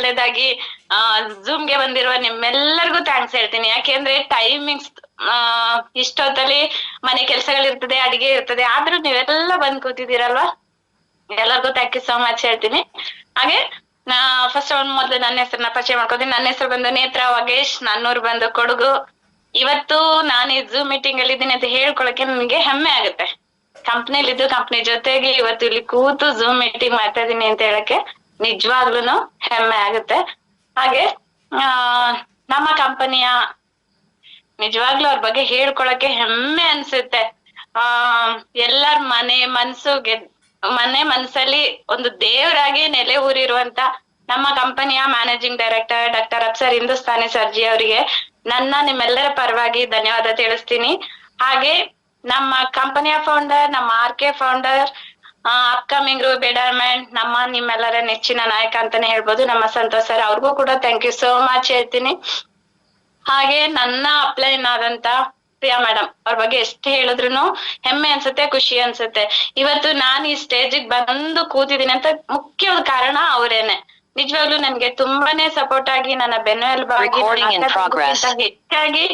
ಮೊದಲನೇದಾಗಿ ಝೂಮ್ಗೆ ಬಂದಿರುವ ನಿಮ್ಮೆಲ್ಲರಿಗೂ ಥ್ಯಾಂಕ್ಸ್ ಹೇಳ್ತೀನಿ. ಯಾಕೆಂದ್ರೆ ಟೈಮಿಂಗ್ಸ್ ಇಷ್ಟೊತ್ತಲ್ಲಿ ಮನೆ ಕೆಲ್ಸಗಳಿರ್ತದೆ, ಅಡಿಗೆ ಇರ್ತದೆ, ಆದ್ರೂ ನೀವೆಲ್ಲ ಬಂದ್ ಕೂತಿದ್ದೀರಲ್ವಾ, ಎಲ್ಲರಿಗೂ ಥ್ಯಾಂಕ್ ಯು ಸೋ ಮಚ್ ಹೇಳ್ತೀನಿ. ಹಾಗೆ ಫಸ್ಟ್ ಮೊದ್ಲು ನನ್ನ ಹೆಸರನ್ನ ಪರಿಚಯ ಮಾಡ್ಕೋತೀನಿ. ನನ್ನ ಹೆಸರು ಬಂದು ನೇತ್ರ ವಾಗೇಶ್, ನನ್ನೂರು ಬಂದು ಕೊಡಗು. ಇವತ್ತು ನಾನು ಈ ಝೂಮ್ ಮೀಟಿಂಗ್ ಅಲ್ಲಿ ಇದ್ದೀನಿ ಅಂತ ಹೇಳ್ಕೊಳಕ್ಕೆ ನನಗೆ ಹೆಮ್ಮೆ ಆಗುತ್ತೆ. ಕಂಪ್ನಿಲಿದ್ದು ಕಂಪ್ನಿ ಜೊತೆಗೆ ಇವತ್ತು ಇಲ್ಲಿ ಕೂತು ಝೂಮ್ ಮೀಟಿಂಗ್ ಮಾಡ್ತಾ ಇದೀನಿ ಅಂತ ಹೇಳಕ್ಕೆ ನಿಜವಾಗ್ಲೂನು ಹೆಮ್ಮೆ ಆಗುತ್ತೆ. ಹಾಗೆ ನಮ್ಮ ಕಂಪನಿಯ ನಿಜವಾಗ್ಲೂ ಅವ್ರ ಬಗ್ಗೆ ಹೇಳ್ಕೊಳಕ್ಕೆ ಹೆಮ್ಮೆ ಅನ್ಸುತ್ತೆ. ಎಲ್ಲರ ಮನೆ ಮನ್ಸಲ್ಲಿ ಒಂದು ದೇವರಾಗಿ ನೆಲೆ ಊರಿರುವಂತ ನಮ್ಮ ಕಂಪನಿಯ managing director doctor Afsar Hindustani ಸರ್ಜಿ ಅವರಿಗೆ ನಿಮ್ಮೆಲ್ಲರ ಪರವಾಗಿ ಧನ್ಯವಾದ ತಿಳಿಸ್ತೀನಿ. ಹಾಗೆ ನಮ್ಮ ಕಂಪನಿಯ ಫೌಂಡರ್, ನಮ್ಮ RK ಫೌಂಡರ್, ಅಪ್ಕಮಿಂಗ್ ಬೆಟರ್ಮೆಂಟ್, ನಿಮ್ಮೆಲ್ಲರ ನೆಚ್ಚಿನ ನಾಯಕ ಅಂತಾನೆ ಹೇಳ್ಬೋದು, ನಮ್ಮ ಸಂತೋಷ್ ಸರ್, ಅವ್ರಿಗೂ ಕೂಡ ಥ್ಯಾಂಕ್ ಯು ಸೋ ಮಚ್ ಹೇಳ್ತೀನಿ. ಹಾಗೆ ನನ್ನ ಅಪ್ಲೈನ್ ಆದಂತ ಪ್ರಿಯಾ ಮೇಡಮ್ ಅವ್ರ ಬಗ್ಗೆ ಎಷ್ಟು ಹೇಳಿದ್ರು ಹೆಮ್ಮೆ ಅನ್ಸುತ್ತೆ, ಖುಷಿ ಅನ್ಸುತ್ತೆ. ಇವತ್ತು ನಾನು ಈ ಸ್ಟೇಜಿಗೆ ಬಂದು ಕೂತಿದ್ದೀನಿ ಅಂತ ಮುಖ್ಯವಾದ ಕಾರಣ ಅವರೇನೆ. ನಿಜವಾಗ್ಲೂ ನನ್ಗೆ ತುಂಬಾನೇ ಸಪೋರ್ಟ್ ಆಗಿ ನನ್ನ ಬೆನ್ನೆಲುಬಾಗಿ ಹೆಚ್ಚಾಗಿ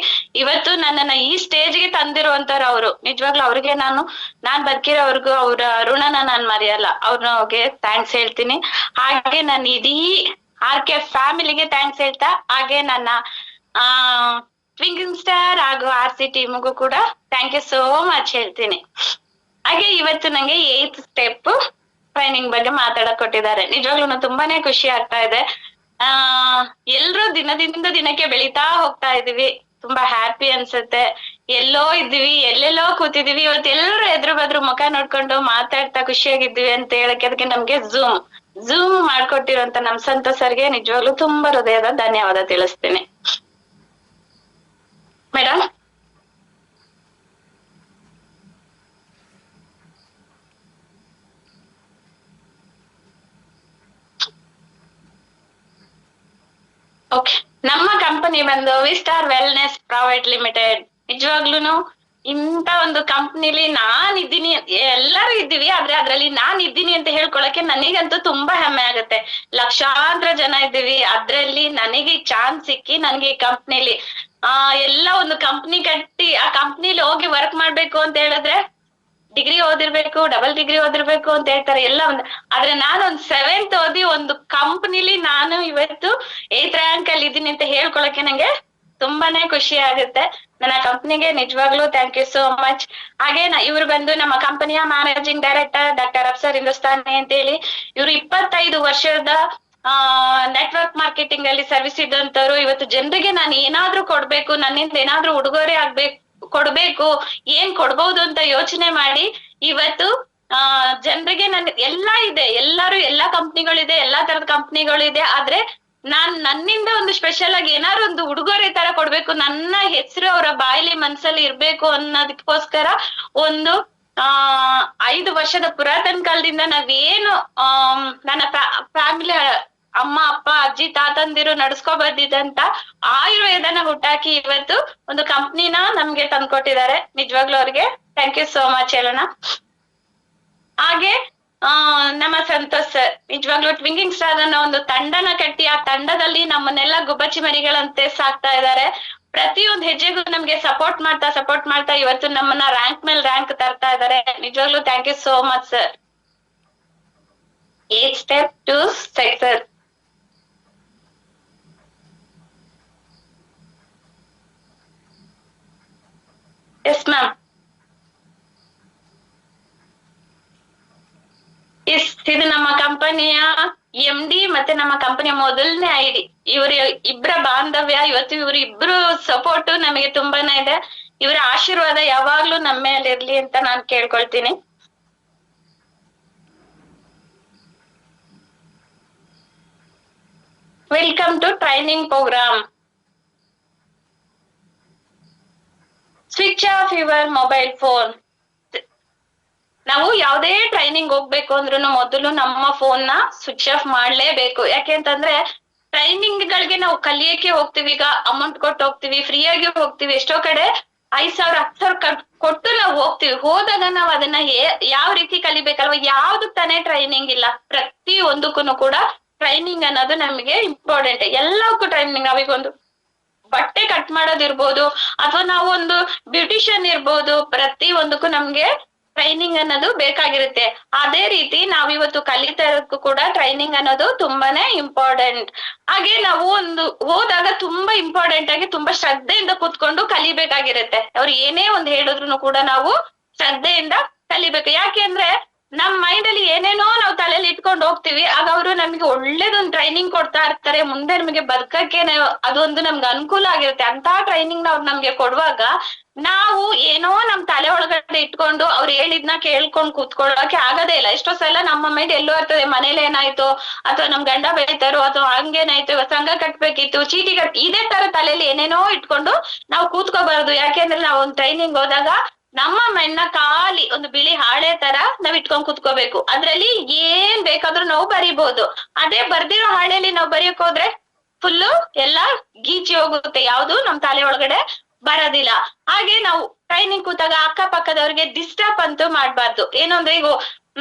ಇವತ್ತು ನನ್ನನ್ನ ಈ ಸ್ಟೇಜ್ಗೆ ತಂದಿರುವಂತವ್ರು ಅವರು. ನಿಜವಾಗ್ಲೂ ಅವ್ರಿಗೆ ನಾನ್ ಬದುಕಿರೋವರ್ಗು ಅವ್ರ ಋಣನ ನಾನ್ ಮರೆಯಲ್ಲ. ಅವ್ರಿಗೆ ಥ್ಯಾಂಕ್ಸ್ ಹೇಳ್ತೀನಿ. ಹಾಗೆ ನಾನು ಇಡೀ RK ಫ್ಯಾಮಿಲಿಗೆ ಥ್ಯಾಂಕ್ಸ್ ಹೇಳ್ತಾ, ಹಾಗೆ ನನ್ನ ಟ್ವಿಂಕಿಂಗ್ ಸ್ಟಾರ್ ಹಾಗೂ RC ಟೀಮ್ಗೂ ಕೂಡ ಥ್ಯಾಂಕ್ ಯು ಸೋ ಮಚ್ ಹೇಳ್ತೀನಿ. ಹಾಗೆ ಇವತ್ತು ನಂಗೆ 8th ಸ್ಟೆಪ್ ಟ್ರೈನಿಂಗ್ ಬಗ್ಗೆ ಮಾತಾಡಕ್ ಕೊಟ್ಟಿದ್ದಾರೆ. ನಿಜವಾಗ್ಲೂ ತುಂಬಾನೇ ಖುಷಿ ಆಗ್ತಾ ಇದೆ. ಎಲ್ರು ದಿನದಿಂದ ದಿನಕ್ಕೆ ಬೆಳೀತಾ ಹೋಗ್ತಾ ಇದೀವಿ. ತುಂಬಾ ಹ್ಯಾಪಿ ಅನ್ಸುತ್ತೆ. ಎಲ್ಲೋ ಇದ್ದೀವಿ, ಎಲ್ಲೆಲ್ಲೋ ಕೂತಿದೀವಿ, ಇವತ್ತು ಎಲ್ರು ಎದುರು ಬದ್ರು ಮುಖ ನೋಡ್ಕೊಂಡು ಮಾತಾಡ್ತಾ ಖುಷಿಯಾಗಿದ್ದೀವಿ ಅಂತ ಹೇಳಕ್ಕೆ ಅದಕ್ಕೆ ನಮ್ಗೆ ಝೂಮ್ ಮಾಡ್ಕೊಟ್ಟಿರೋಂತ ನಮ್ ಸಂತೋಷ್ ಸರ್ಗೆ ನಿಜವಾಗ್ಲೂ ತುಂಬಾ ಹೃದಯದ ಧನ್ಯವಾದ ತಿಳಿಸ್ತೀನಿ. ಮೇಡಮ್ ಓಕೆ, ನಮ್ಮ ಕಂಪನಿ ಬಂದು ವಿಸ್ಟಾರ್ ವೆಲ್ನೆಸ್ ಪ್ರೈವೇಟ್ ಲಿಮಿಟೆಡ್. ನಿಜವಾಗ್ಲೂನು ಇಂತ ಒಂದು ಕಂಪ್ನಿಲಿ ನಾನ್ ಇದ್ದೀನಿ, ಎಲ್ಲರೂ ಇದ್ದೀವಿ, ಆದ್ರೆ ಅದ್ರಲ್ಲಿ ನಾನ್ ಇದ್ದೀನಿ ಅಂತ ಹೇಳ್ಕೊಳಕ್ಕೆ ನನಗಂತೂ ತುಂಬಾ ಹೆಮ್ಮೆ ಆಗುತ್ತೆ. ಲಕ್ಷಾಂತರ ಜನ ಇದ್ದೀವಿ, ಅದ್ರಲ್ಲಿ ನನಗೆ ಚಾನ್ಸ್ ಸಿಕ್ಕಿ ನನ್ಗೆ ಈ ಕಂಪ್ನಿಲಿ ಎಲ್ಲ ಒಂದು ಕಂಪ್ನಿ ಕಟ್ಟಿ ಆ ಕಂಪ್ನಿಲಿ ಹೋಗಿ ವರ್ಕ್ ಮಾಡ್ಬೇಕು ಅಂತ ಹೇಳಿದ್ರೆ ಡಿಗ್ರಿ ಓದಿರ್ಬೇಕು, ಡಬಲ್ ಡಿಗ್ರಿ ಓದಿರ್ಬೇಕು ಅಂತ ಹೇಳ್ತಾರೆ ಎಲ್ಲ ಒಂದು. ಆದ್ರೆ ನಾನು ಒಂದು 7th ಓದಿ ಒಂದು ಕಂಪ್ನಿಲಿ ನಾನು ಇವತ್ತು 8th ರ್ಯಾಂಕ್ ಅಲ್ಲಿ ಇದ್ದೀನಿ ಅಂತ ಹೇಳ್ಕೊಳಕ್ಕೆ ನಂಗೆ ತುಂಬಾನೇ ಖುಷಿ ಆಗುತ್ತೆ. ನನ್ನ ಕಂಪ್ನಿಗೆ ನಿಜವಾಗ್ಲೂ ಥ್ಯಾಂಕ್ ಯು ಸೋ ಮಚ್. ಹಾಗೆ ಇವ್ರು ಬಂದು ನಮ್ಮ ಕಂಪನಿಯ managing director doctor Afsar Hindustani ಅಂತ ಹೇಳಿ. ಇವ್ರು 25 ವರ್ಷದ ನೆಟ್ವರ್ಕ್ ಮಾರ್ಕೆಟಿಂಗ್ ಅಲ್ಲಿ ಸರ್ವಿಸ್ ಇದ್ದಂತವ್ರು. ಇವತ್ತು ಜನರಿಗೆ ನಾನು ಏನಾದ್ರೂ ಕೊಡ್ಬೇಕು, ನನ್ನಿಂದ ಏನಾದ್ರೂ ಉಡುಗೊರೆ ಕೊಡ್ಬೇಕು, ಏನ್ ಕೊಡ್ಬಹುದು ಅಂತ ಯೋಚನೆ ಮಾಡಿ ಇವತ್ತು ಜನರಿಗೆ ಎಲ್ಲಾ ಇದೆ, ಎಲ್ಲಾ ಕಂಪ್ನಿಗಳಿದೆ, ಎಲ್ಲಾ ತರದ ಕಂಪ್ನಿಗಳಿದೆ. ಆದ್ರೆ ನನ್ನಿಂದ ಒಂದು ಸ್ಪೆಷಲ್ ಆಗಿ ಏನಾದ್ರು ಒಂದು ಉಡುಗೊರೆ ತರ ಕೊಡ್ಬೇಕು, ನನ್ನ ಹೆಸರು ಅವರ ಬಾಯಲ್ಲಿ ಮನ್ಸಲ್ಲಿ ಇರ್ಬೇಕು ಅನ್ನೋದಕ್ಕೋಸ್ಕರ ಒಂದು 5 ವರ್ಷದ ಪುರಾತನ ಕಾಲದಿಂದ ನಾವೇನು ನನ್ನ ಫ್ಯಾಮಿಲಿ ಅಮ್ಮ ಅಪ್ಪ ಅಜ್ಜಿ ತಾತಂದಿರು ನಡ್ಸ್ಕೊ ಬಂದಿದ್ದಂತ ಆಯುರ್ವೇದನ ಹುಟ್ಟಾಕಿ ಇವತ್ತು ಒಂದು ಕಂಪ್ನಿನ ನಮ್ಗೆ ತಂದ್ಕೊಟ್ಟಿದ್ದಾರೆ. ನಿಜವಾಗ್ಲೂ ಅವ್ರಿಗೆ ಥ್ಯಾಂಕ್ ಯು ಸೋ ಮಚ್ ಹೇಳೋಣ. ಹಾಗೆ ನಮ್ಮ ಸಂತೋಷ್ ಸರ್ ನಿಜವಾಗ್ಲೂ ಟ್ವಿಂಕಿಂಗ್ ಸ್ಟಾರ್ ಅನ್ನೋ ಒಂದು ತಂಡನ ಕಟ್ಟಿ ಆ ತಂಡದಲ್ಲಿ ನಮ್ಮನ್ನೆಲ್ಲ ಗುಬ್ಬಚ್ಚಿ ಮರಿಗಳಂತೆ ಸಾಕ್ತಾ ಇದ್ದಾರೆ. ಪ್ರತಿಯೊಂದು ಹೆಜ್ಜೆಗೂ ನಮ್ಗೆ ಸಪೋರ್ಟ್ ಮಾಡ್ತಾ ಇವತ್ತು ನಮ್ಮನ್ನ ರ್ಯಾಂಕ್ ಮೇಲೆ ರ್ಯಾಂಕ್ ತರ್ತಾ ಇದ್ದಾರೆ. ನಿಜವಾಗ್ಲೂ thank you so much sir. 8th step to success. Yes ma'am. ಇದು ನಮ್ಮ ಕಂಪನಿಯ MD ಮತ್ತೆ ನಮ್ಮ ಕಂಪನಿಯ ಮೊದಲನೇ ID. ಇಬ್ಬರ ಬಾಂಧವ್ಯ, ಇವತ್ತು ಇವ್ರಿಬ್ರು ಸಪೋರ್ಟ್ ನಮಗೆ ತುಂಬಾನೇ ಇದೆ. ಇವರ ಆಶೀರ್ವಾದ ಯಾವಾಗ್ಲೂ ನಮ್ಮ ಮೇಲೆ ಇರ್ಲಿ ಅಂತ ನಾನ್ ಕೇಳ್ಕೊಳ್ತೀನಿ. Welcome to training program. Switch off your mobile phone. ನಾವು ಯಾವ್ದೇ ಟ್ರೈನಿಂಗ್ ಹೋಗ್ಬೇಕು ಅಂದ್ರೂ ಮೊದಲು ನಮ್ಮ ಫೋನ್ ನ ಸ್ವಿಚ್ ಆಫ್ ಮಾಡ್ಲೇಬೇಕು. ಯಾಕೆ ಅಂತಂದ್ರೆ ಟ್ರೈನಿಂಗ್ ಗಳಿಗೆ ನಾವು ಕಲಿಯಕ್ಕೆ ಹೋಗ್ತಿವಿ, ಈಗ ಅಮೌಂಟ್ ಕೊಟ್ಟು ಹೋಗ್ತಿವಿ, ಫ್ರೀ ಆಗಿ ಹೋಗ್ತಿವಿ. ಎಷ್ಟೋ ಕಡೆ 5,000 10,000 ಕೊಟ್ಟು ನಾವು ಹೋಗ್ತಿವಿ. ಹೋದಾಗ ನಾವ್ ಅದನ್ನ ಯಾವ ರೀತಿ ಕಲಿಬೇಕಲ್ವಾ, ಯಾವ್ದು ತಾನೇ ಟ್ರೈನಿಂಗ್ ಇಲ್ಲ. ಪ್ರತಿ ಒಂದಕ್ಕೂ ಕೂಡ ಟ್ರೈನಿಂಗ್ ಅನ್ನೋದು ನಮಗೆ ಇಂಪಾರ್ಟೆಂಟ್. ಎಲ್ಲಕ್ಕೂ ಟ್ರೈನಿಂಗ್. ನಾವೀಗೊಂದು ಬಟ್ಟೆ ಕಟ್ ಮಾಡೋದಿರ್ಬೋದು, ಅಥವಾ ನಾವು ಒಂದು ಬ್ಯೂಟಿಷಿಯನ್ ಇರ್ಬೋದು, ಪ್ರತಿ ಒಂದಕ್ಕೂ ನಮ್ಗೆ ಟ್ರೈನಿಂಗ್ ಅನ್ನೋದು ಬೇಕಾಗಿರುತ್ತೆ. ಅದೇ ರೀತಿ ನಾವಿವತ್ತು ಕಲಿತಾ ಇರೋದಕ್ಕೂ ಕೂಡ ಟ್ರೈನಿಂಗ್ ಅನ್ನೋದು ತುಂಬಾನೇ ಇಂಪಾರ್ಟೆಂಟ್. ಹಾಗೆ ನಾವು ಒಂದು ಹೋದಾಗ ತುಂಬಾ ಇಂಪಾರ್ಟೆಂಟ್ ಆಗಿ ತುಂಬಾ ಶ್ರದ್ಧೆಯಿಂದ ಕೂತ್ಕೊಂಡು ಕಲಿಬೇಕಾಗಿರುತ್ತೆ. ಅವ್ರು ಏನೇ ಒಂದು ಹೇಳಿದ್ರು ಕೂಡ ನಾವು ಶ್ರದ್ಧೆಯಿಂದ ಕಲಿಬೇಕು. ಯಾಕೆ ಅಂದ್ರೆ ನಮ್ ಮೈಂಡ್ ಅಲ್ಲಿ ಏನೇನೋ ನಾವು ತಲೆಯಲ್ಲಿ ಇಟ್ಕೊಂಡು ಹೋಗ್ತಿವಿ. ಆಗ ಅವರು ನಮ್ಗೆ ಒಳ್ಳೇದೊಂದು ಟ್ರೈನಿಂಗ್ ಕೊಡ್ತಾ ಇರ್ತಾರೆ. ಮುಂದೆ ನಮಗೆ ಬದುಕಕ್ಕೆ ಅದೊಂದು ನಮ್ಗೆ ಅನುಕೂಲ ಆಗಿರುತ್ತೆ. ಅಂತ ಟ್ರೈನಿಂಗ್ ನಾವು ನಮ್ಗೆ ಕೊಡುವಾಗ ನಾವು ಏನೋ ನಮ್ ತಲೆ ಒಳಗಡೆ ಇಟ್ಕೊಂಡು ಅವ್ರು ಹೇಳಿದ್ನ ಕೇಳ್ಕೊಂಡ್ ಕೂತ್ಕೊಳ್ಳೋಕೆ ಆಗದೇ ಇಲ್ಲ. ಎಷ್ಟೋ ಸಲ ನಮ್ಮ ಮೈಂಡ್ ಎಲ್ಲೋ ಇರ್ತದೆ, ಮನೇಲಿ ಏನಾಯ್ತು, ಅಥವಾ ನಮ್ ಗಂಡ ಬೈತಾರೋ, ಅಥವಾ ಹಂಗೇನಾಯ್ತು, ಇವತ್ತು ಸಂಘ ಕಟ್ಬೇಕಿತ್ತು, ಚೀಟಿ ಇದೇ ತರ ತಲೆಯಲ್ಲಿ ಏನೇನೋ ಇಟ್ಕೊಂಡು ನಾವು ಕೂತ್ಕೋಬಾರ್ದು. ಯಾಕೆಂದ್ರೆ ನಾವು ಒಂದು ಟ್ರೈನಿಂಗ್ ಹೋದಾಗ ನಮ್ಮ ಮೈಂಡ್ ನ ಖಾಲಿ ಒಂದು ಬಿಳಿ ಹಾಳೆ ತರ ನಾವ್ ಇಟ್ಕೊಂಡ್ ಕುತ್ಕೋಬೇಕು. ಅದ್ರಲ್ಲಿ ಏನ್ ಬೇಕಾದ್ರೂ ನಾವು ಬರಿಬಹುದು. ಅದೇ ಬರ್ದಿರೋ ಹಾಳೆಯಲ್ಲಿ ನಾವು ಬರೆಯಕ್ ಹೋದ್ರೆ ಫುಲ್ಲು ಎಲ್ಲಾ ಗೀಚಿ ಹೋಗುತ್ತೆ, ಯಾವ್ದು ನಮ್ ತಲೆ ಒಳಗಡೆ ಬರೋದಿಲ್ಲ. ಹಾಗೆ ನಾವು ಟ್ರೈನಿಂಗ್ ಕೂತಾಗ ಅಕ್ಕಪಕ್ಕದವ್ರಿಗೆ ಡಿಸ್ಟರ್ಬ್ ಅಂತೂ ಮಾಡ್ಬಾರ್ದು. ಏನು ಅಂದ್ರೆ ಈಗ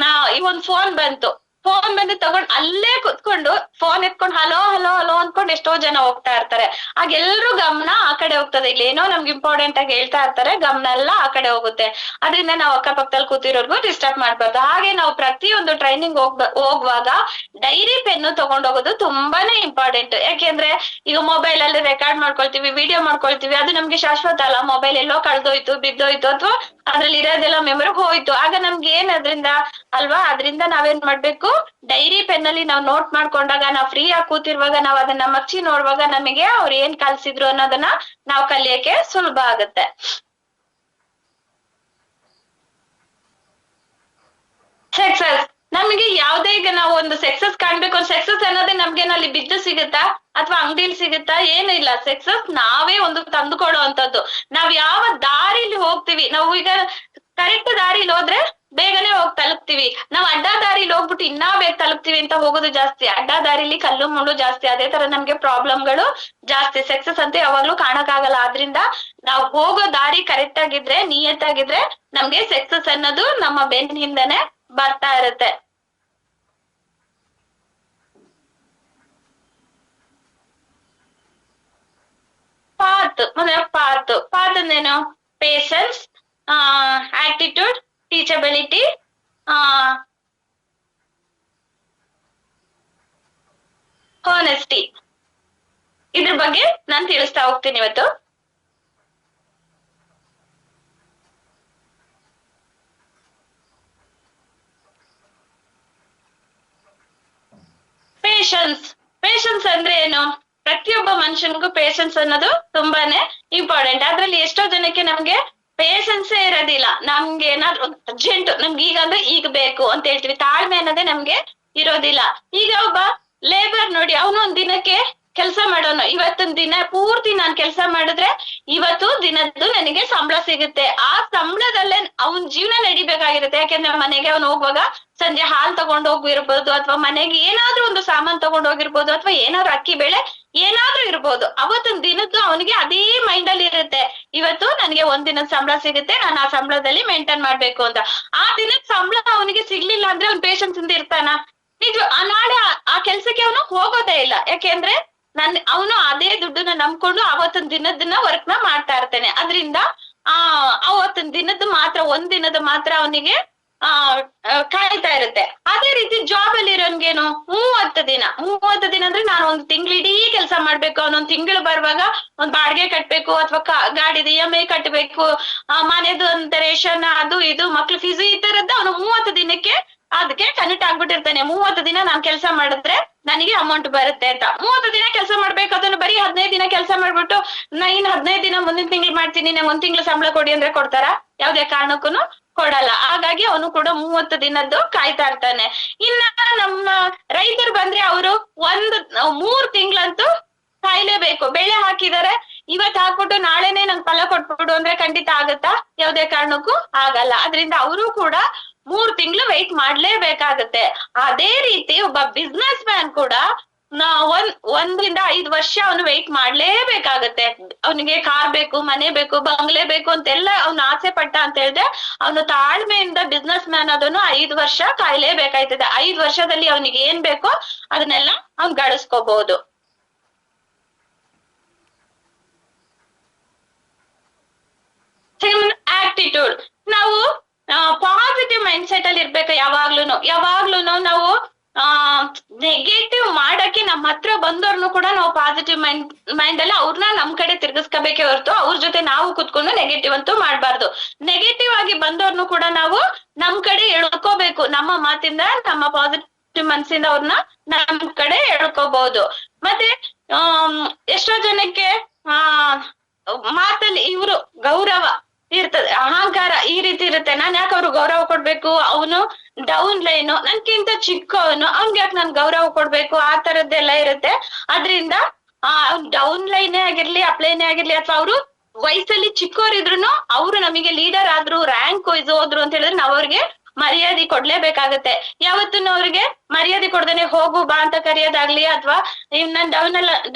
ಒಂದ್ ಫೋನ್ ಬಂತು ತಗೊಂಡ್ ಅಲ್ಲೇ ಕುತ್ಕೊಂಡು ಫೋನ್ ಎತ್ಕೊಂಡು ಹಲೋ ಹಲೋ ಹಲೋ ಅನ್ಕೊಂಡು ಎಷ್ಟೋ ಜನ ಹೋಗ್ತಾ ಇರ್ತಾರೆ. ಆಗ ಎಲ್ರೂ ಗಮನ ಆ ಕಡೆ ಹೋಗ್ತದೆ. ಇಲ್ಲಿ ಏನೋ ನಮ್ಗೆ ಇಂಪಾರ್ಟೆಂಟ್ ಆಗಿ ಹೇಳ್ತಾ ಇರ್ತಾರೆ, ಗಮನ ಎಲ್ಲ ಆ ಕಡೆ ಹೋಗುತ್ತೆ. ಅದರಿಂದ ನಾವು ಅಕ್ಕಪಕ್ಕದಲ್ಲಿ ಕೂತಿರೋರ್ಗು ಡಿಸ್ಟರ್ಬ್ ಮಾಡ್ಬಾರ್ದು. ಹಾಗೆ ನಾವು ಪ್ರತಿಯೊಂದು ಟ್ರೈನಿಂಗ್ ಹೋಗುವಾಗ ಡೈರಿ ಪೆನ್ನು ತಗೊಂಡೋಗೋದು ತುಂಬಾನೇ ಇಂಪಾರ್ಟೆಂಟ್. ಯಾಕೆಂದ್ರೆ ಈಗ ಮೊಬೈಲ್ ಅಲ್ಲಿ ರೆಕಾರ್ಡ್ ಮಾಡ್ಕೊಳ್ತೀವಿ, ವಿಡಿಯೋ ಮಾಡ್ಕೊಳ್ತೀವಿ, ಅದು ನಮ್ಗೆ ಶಾಶ್ವತ ಅಲ್ಲ. ಮೊಬೈಲ್ ಎಲ್ಲೋ ಕಳ್ದೋಯ್ತು, ಬಿದ್ದೋಯ್ತು, ಅಥವಾ ಅದ್ರಲ್ಲಿ ಇರೋದೆಲ್ಲ ಮೆಮೊರಿ ಹೋಯ್ತು, ಆಗ ನಮ್ಗೆ ಏನ್ ಅದ್ರಿಂದ ಅಲ್ವಾ. ಅದ್ರಿಂದ ನಾವೇನ್ ಮಾಡ್ಬೇಕು, ಡೈರಿ ಪೆನ್ ಅಲ್ಲಿ ನಾವು ನೋಟ್ ಮಾಡ್ಕೊಂಡಾಗ, ನಾವು ಫ್ರೀ ಆಗಿ ಕೂತಿರುವಾಗ ನಾವು ಅದನ್ನ ಮರ್ಚಿ ನೋಡುವಾಗ ನಮಗೆ ಅವ್ರು ಏನ್ ಕಲ್ಸಿದ್ರು ಅನ್ನೋದನ್ನ ನಾವು ಕಲಿಯಕ್ಕೆ ಸುಲಭ ಆಗುತ್ತೆ. ಸಕ್ಸಸ್ ನಮಗೆ ಯಾವ್ದೇ, ಈಗ ನಾವು ಒಂದು ಸಕ್ಸಸ್ ಕಾಣ್ಬೇಕು, ಸಕ್ಸಸ್ ಅನ್ನೋದೇ ನಮ್ಗೆ ಅಲ್ಲಿ ಬಿದ್ದು ಸಿಗುತ್ತಾ ಅಥವಾ ಅಂಗಡಿಲಿ ಸಿಗುತ್ತಾ? ಏನಿಲ್ಲ. ಸಕ್ಸಸ್ ನಾವೇ ಒಂದು ತಂದುಕೊಡೋ ಅಂತದ್ದು. ನಾವ್ ಯಾವ ದಾರಿಲಿ ಹೋಗ್ತಿವಿ, ನಾವು ಈಗ ಕರೆಕ್ಟ್ ದಾರಿಲಿ ಹೋದ್ರೆ ಬೇಗನೆ ಹೋಗಿ ತಲುಪ್ತಿವಿ. ನಾವ್ ಅಡ್ಡ ದಾರಿಲಿ ಹೋಗ್ಬಿಟ್ಟು ಇನ್ನಾ ಬೇಗ ತಲುಪ್ತಿವಿ ಅಂತ ಹೋಗೋದು ಜಾಸ್ತಿ. ಅಡ್ಡ ದಾರಿಲಿ ಕಲ್ಲು ಮುಳ್ಳು ಜಾಸ್ತಿ. ಅದೇ ತರ ನಮ್ಗೆ ಪ್ರಾಬ್ಲಮ್ಗಳು ಜಾಸ್ತಿ. ಸಕ್ಸಸ್ ಅಂತ ಯಾವಾಗ್ಲೂ ಕಾಣಕ್ಕಾಗಲ್ಲ. ಆದ್ರಿಂದ ನಾವ್ ಹೋಗೋ ದಾರಿ ಕರೆಕ್ಟ್ ಆಗಿದ್ರೆ, ನಿಯತ್ತಾಗಿದ್ರೆ, ನಮ್ಗೆ ಸಕ್ಸಸ್ ಅನ್ನೋದು ನಮ್ಮ ಬೆನ್ನ ಹಿಂದೆನೆ ಬರ್ತಾ ಇರುತ್ತೆ. ಪಾತ್ ಅಂದೇನು? Patience, attitude, teachability, honesty. ಇದ್ರ ಬಗ್ಗೆ ನಾನ್ ತಿಳಿಸ್ತಾ ಹೋಗ್ತೀನಿ ಇವತ್ತು. ಪೇಷನ್ಸ್ ಅಂದ್ರೆ ಏನು? ಪ್ರತಿಯೊಬ್ಬ ಮನುಷ್ಯನಿಗೂ ಪೇಷನ್ಸ್ ಅನ್ನೋದು ತುಂಬಾನೇ ಇಂಪಾರ್ಟೆಂಟ್. ಅದ್ರಲ್ಲಿ ಎಷ್ಟೋ ಜನಕ್ಕೆ ನಮ್ಗೆ ಪೇಷನ್ಸೇ ಇರೋದಿಲ್ಲ. ನಮ್ಗೆ ಏನಾದ್ರು ಅರ್ಜೆಂಟ್, ನಮ್ಗೆ ಈಗ ಅಂದ್ರೆ ಈಗ ಬೇಕು ಅಂತ ಹೇಳ್ತೀವಿ. ತಾಳ್ಮೆ ಅನ್ನೋದೇ ನಮ್ಗೆ ಇರೋದಿಲ್ಲ. ಈಗ ಒಬ್ಬ ಲೇಬರ್ ನೋಡಿ, ಅವನು ಒಂದ್ ದಿನಕ್ಕೆ ಕೆಲಸ ಮಾಡೋನು. ಇವತ್ತೊಂದ್ ದಿನ ಪೂರ್ತಿ ನಾನ್ ಕೆಲಸ ಮಾಡಿದ್ರೆ ಇವತ್ತು ದಿನದ್ದು ನನಗೆ ಸಂಬಳ ಸಿಗುತ್ತೆ. ಆ ಸಂಬಳದಲ್ಲೇ ಅವನ್ ಜೀವನ ನಡಿಬೇಕಾಗಿರುತ್ತೆ. ಯಾಕೆಂದ್ರೆ ಮನೆಗೆ ಅವ್ನು ಹೋಗುವಾಗ ಸಂಜೆ ಹಾಲ್ ತಗೊಂಡ್ ಹೋಗಿರ್ಬೋದು, ಅಥವಾ ಮನೆಗೆ ಏನಾದ್ರೂ ಒಂದು ಸಾಮಾನ್ ತಗೊಂಡ್ ಹೋಗಿರ್ಬೋದು, ಅಥವಾ ಏನಾದ್ರು ಅಕ್ಕಿ ಬೇಳೆ ಏನಾದ್ರೂ ಇರ್ಬೋದು. ಅವತ್ತೊಂದ್ ದಿನದ್ದು ಅವನಿಗೆ ಅದೇ ಮೈಂಡ್ ಅಲ್ಲಿ ಇರುತ್ತೆ, ಇವತ್ತು ನನ್ಗೆ ಒಂದ್ ದಿನದ ಸಂಬಳ ಸಿಗುತ್ತೆ, ನಾನು ಆ ಸಂಬಳದಲ್ಲಿ ಮೇಂಟೈನ್ ಮಾಡ್ಬೇಕು ಅಂತ. ಆ ದಿನದ ಸಂಬಳ ಅವನಿಗೆ ಸಿಗ್ಲಿಲ್ಲ ಅಂದ್ರೆ ಅವ್ನ್ ಪೇಷನ್ಸ್ ಇಂದ ಇರ್ತಾನ? ನಿಜ. ಆ ನಾಳೆ ಆ ಕೆಲ್ಸಕ್ಕೆ ಅವನು ಹೋಗೋದೇ ಇಲ್ಲ. ಯಾಕೆಂದ್ರೆ ಅವನು ಅದೇ ದುಡ್ಡನ್ನ ನಂಬ್ಕೊಂಡು ಅವತ್ತೊಂದ್ ದಿನದನ್ನ ವರ್ಕ್ ನ ಮಾಡ್ತಾ ಇರ್ತಾನೆ. ಅದ್ರಿಂದ ಅವತ್ತೊಂದ್ ದಿನದ್ದು ಮಾತ್ರ, ಒಂದ್ ದಿನದ ಮಾತ್ರ ಅವನಿಗೆ ಕಾಯ್ತಾ ಇರುತ್ತೆ. ಅದೇ ರೀತಿ ಜಾಬ್ ಅಲ್ಲಿ ಇರೋನ್ಗೇನು, 30 ದಿನ ಅಂದ್ರೆ ನಾನು ಒಂದ್ ತಿಂಗಳಿಡೀ ಕೆಲಸ ಮಾಡ್ಬೇಕು. ಅವನೊಂದ್ ತಿಂಗಳು ಬರುವಾಗ ಒಂದ್ ಬಾಡಿಗೆ ಕಟ್ಬೇಕು, ಅಥವಾ ಗಾಡಿದ EMI ಕಟ್ಬೇಕು, ಮನೆದು ಅಂತ ರೇಷನ್, ಅದು ಇದು, ಮಕ್ಳು ಫೀಸು, ಈ ತರದ್ದು ಅವನು 30 ದಿನಕ್ಕೆ ಅದಕ್ಕೆ ಕನೆಕ್ಟ್ ಆಗ್ಬಿಟ್ಟಿರ್ತಾನೆ. 30 ದಿನ ನಾನ್ ಕೆಲಸ ಮಾಡಿದ್ರೆ ನನಗೆ ಅಮೌಂಟ್ ಬರುತ್ತೆ ಅಂತ. 30 ದಿನ ಕೆಲಸ ಮಾಡ್ಬೇಕು. ಅದನ್ನು ಬರೀ 15 ದಿನ ಕೆಲಸ ಮಾಡ್ಬಿಟ್ಟು ಇನ್ 15 ದಿನ ಮುಂದಿನ ತಿಂಗಳು ಮಾಡ್ತೀನಿ, ನಂಗೆ 1 ತಿಂಗಳು ಸಂಬಳ ಕೊಡಿ ಅಂದ್ರೆ ಕೊಡ್ತಾರ? ಯಾವ್ದೇ ಕಾರಣಕ್ಕೂ ಕೊಡಲ್ಲ. ಹಾಗಾಗಿ ಅವನು ಕೂಡ 30 ದಿನದ್ದು ಕಾಯ್ತಾ ಇರ್ತಾನೆ. ಇನ್ನ ನಮ್ಮ ರೈತರು ಬಂದ್ರೆ ಅವರು 3 ತಿಂಗಳಂತೂ ಕಾಯ್ಲೇಬೇಕು. ಬೆಳೆ ಹಾಕಿದಾರೆ, ಇವತ್ ಹಾಕ್ಬಿಟ್ಟು ನಾಳೆನೆ ನಂಗೆ ಫಲ ಕೊಟ್ಬಿಡು ಅಂದ್ರೆ ಖಂಡಿತ ಆಗತ್ತಾ? ಯಾವ್ದೇ ಕಾರಣಕ್ಕೂ ಆಗಲ್ಲ. ಅದ್ರಿಂದ ಅವರು ಕೂಡ 3 ತಿಂಗಳು ವೆಯ್ಟ್ ಮಾಡ್ಲೇಬೇಕಾಗತ್ತೆ. ಅದೇ ರೀತಿ ಒಬ್ಬ ಬಿಸ್ನೆಸ್ ಮ್ಯಾನ್ ಕೂಡ ಒಂದ್ರಿಂದ 5 ವರ್ಷ ಅವನು ವೆಯ್ಟ್ ಮಾಡ್ಲೇಬೇಕಾಗತ್ತೆ. ಅವನಿಗೆ ಕಾರ್ ಬೇಕು, ಮನೆ ಬೇಕು, ಬಂಗ್ಲೆ ಬೇಕು ಅಂತೆಲ್ಲ ಅವ್ನು ಆಸೆ ಪಟ್ಟ ಅಂತ ಹೇಳಿದ್ರೆ ಅವನು ತಾಳ್ಮೆಯಿಂದ ಬಿಸ್ನೆಸ್ ಮ್ಯಾನ್ ಅದನ್ನು 5 ವರ್ಷ ಕಾಯ್ಲೇಬೇಕಾಯ್ತದೆ. 5 ವರ್ಷದಲ್ಲಿ ಅವನಿಗೆ ಏನ್ ಬೇಕೋ ಅದನ್ನೆಲ್ಲ ಅವ್ನ್ ಗಳಿಸ್ಕೋಬಹುದು. ಆಟಿಟ್ಯೂಡ್, ನಾವು ಪಾಸಿಟಿವ್ ಮೈಂಡ್ ಸೆಟ್ ಅಲ್ಲಿ ಇರ್ಬೇಕು. ಯಾವಾಗ್ಲೂನು ನಾವು ನೆಗೆಟಿವ್ ಮಾಡಕ್ಕೆ ನಮ್ಮ ಹತ್ರ ಬಂದವ್ರನ್ನು ಕೂಡ ನಾವು ಪಾಸಿಟಿವ್ ಮೈಂಡ್ ಅಲ್ಲಿ ಅವ್ರನ್ನ ನಮ್ ಕಡೆ ತಿರ್ಗಿಸ್ಕೋಬೇಕೇ ಹೊರತು ಅವ್ರ ಜೊತೆ ನಾವು ಕುತ್ಕೊಂಡು ನೆಗೆಟಿವ್ ಅಂತೂ ಮಾಡ್ಬಾರ್ದು. ನೆಗೆಟಿವ್ ಆಗಿ ಬಂದವ್ರನ್ನು ಕೂಡ ನಾವು ನಮ್ ಕಡೆ ಎಳ್ಕೋಬೇಕು. ನಮ್ಮ ಮಾತಿಂದ, ನಮ್ಮ ಪಾಸಿಟಿವ್ ಮನ್ಸಿಂದ ಅವ್ರನ್ನ ನಮ್ ಕಡೆ ಎಳ್ಕೋಬಹುದು. ಮತ್ತೆ ಎಷ್ಟೋ ಜನಕ್ಕೆ ಮಾತಲ್ಲಿ ಇವ್ರು ಗೌರವ ಇರ್ತದೆ, ಅಹಂಕಾರ ಈ ರೀತಿ ಇರುತ್ತೆ. ನಾನ್ ಯಾಕೆ ಅವ್ರು ಗೌರವ ಕೊಡ್ಬೇಕು, ಅವನು ಡೌನ್ ಲೈನು, ನನ್ಕಿಂತ ಚಿಕ್ಕವನು, ಅವ್ನ್ಗೆ ಯಾಕೆ ನಾನ್ ಗೌರವ ಕೊಡ್ಬೇಕು, ಆ ತರದ್ದೆಲ್ಲ ಇರುತ್ತೆ. ಅದ್ರಿಂದ ಡೌನ್ ಲೈನೇ ಆಗಿರ್ಲಿ, ಅಪ್ಲೈನೇ ಆಗಿರ್ಲಿ, ಅಥವಾ ಅವರು ವಯಸ್ಸಲ್ಲಿ ಚಿಕ್ಕವರಿದ್ರು ಅವ್ರು ನಮಗೆ ಲೀಡರ್ ಆದ್ರು, ರ್ಯಾಂಕ್ ವೈಸ್ ಹೋದ್ರು ಅಂತ ಹೇಳಿದ್ರೆ ನಾವ್ ಅವ್ರಿಗೆ ಮರ್ಯಾದೆ ಕೊಡ್ಲೇಬೇಕಾಗತ್ತೆ. ಯಾವತ್ತೂ ಅವ್ರಿಗೆ ಮರ್ಯಾದೆ ಕೊಡ್ದೇನೆ ಹೋಗು ಬಾ ಅಂತ ಕರೆಯೋದಾಗ್ಲಿ, ಅಥವಾ ನನ್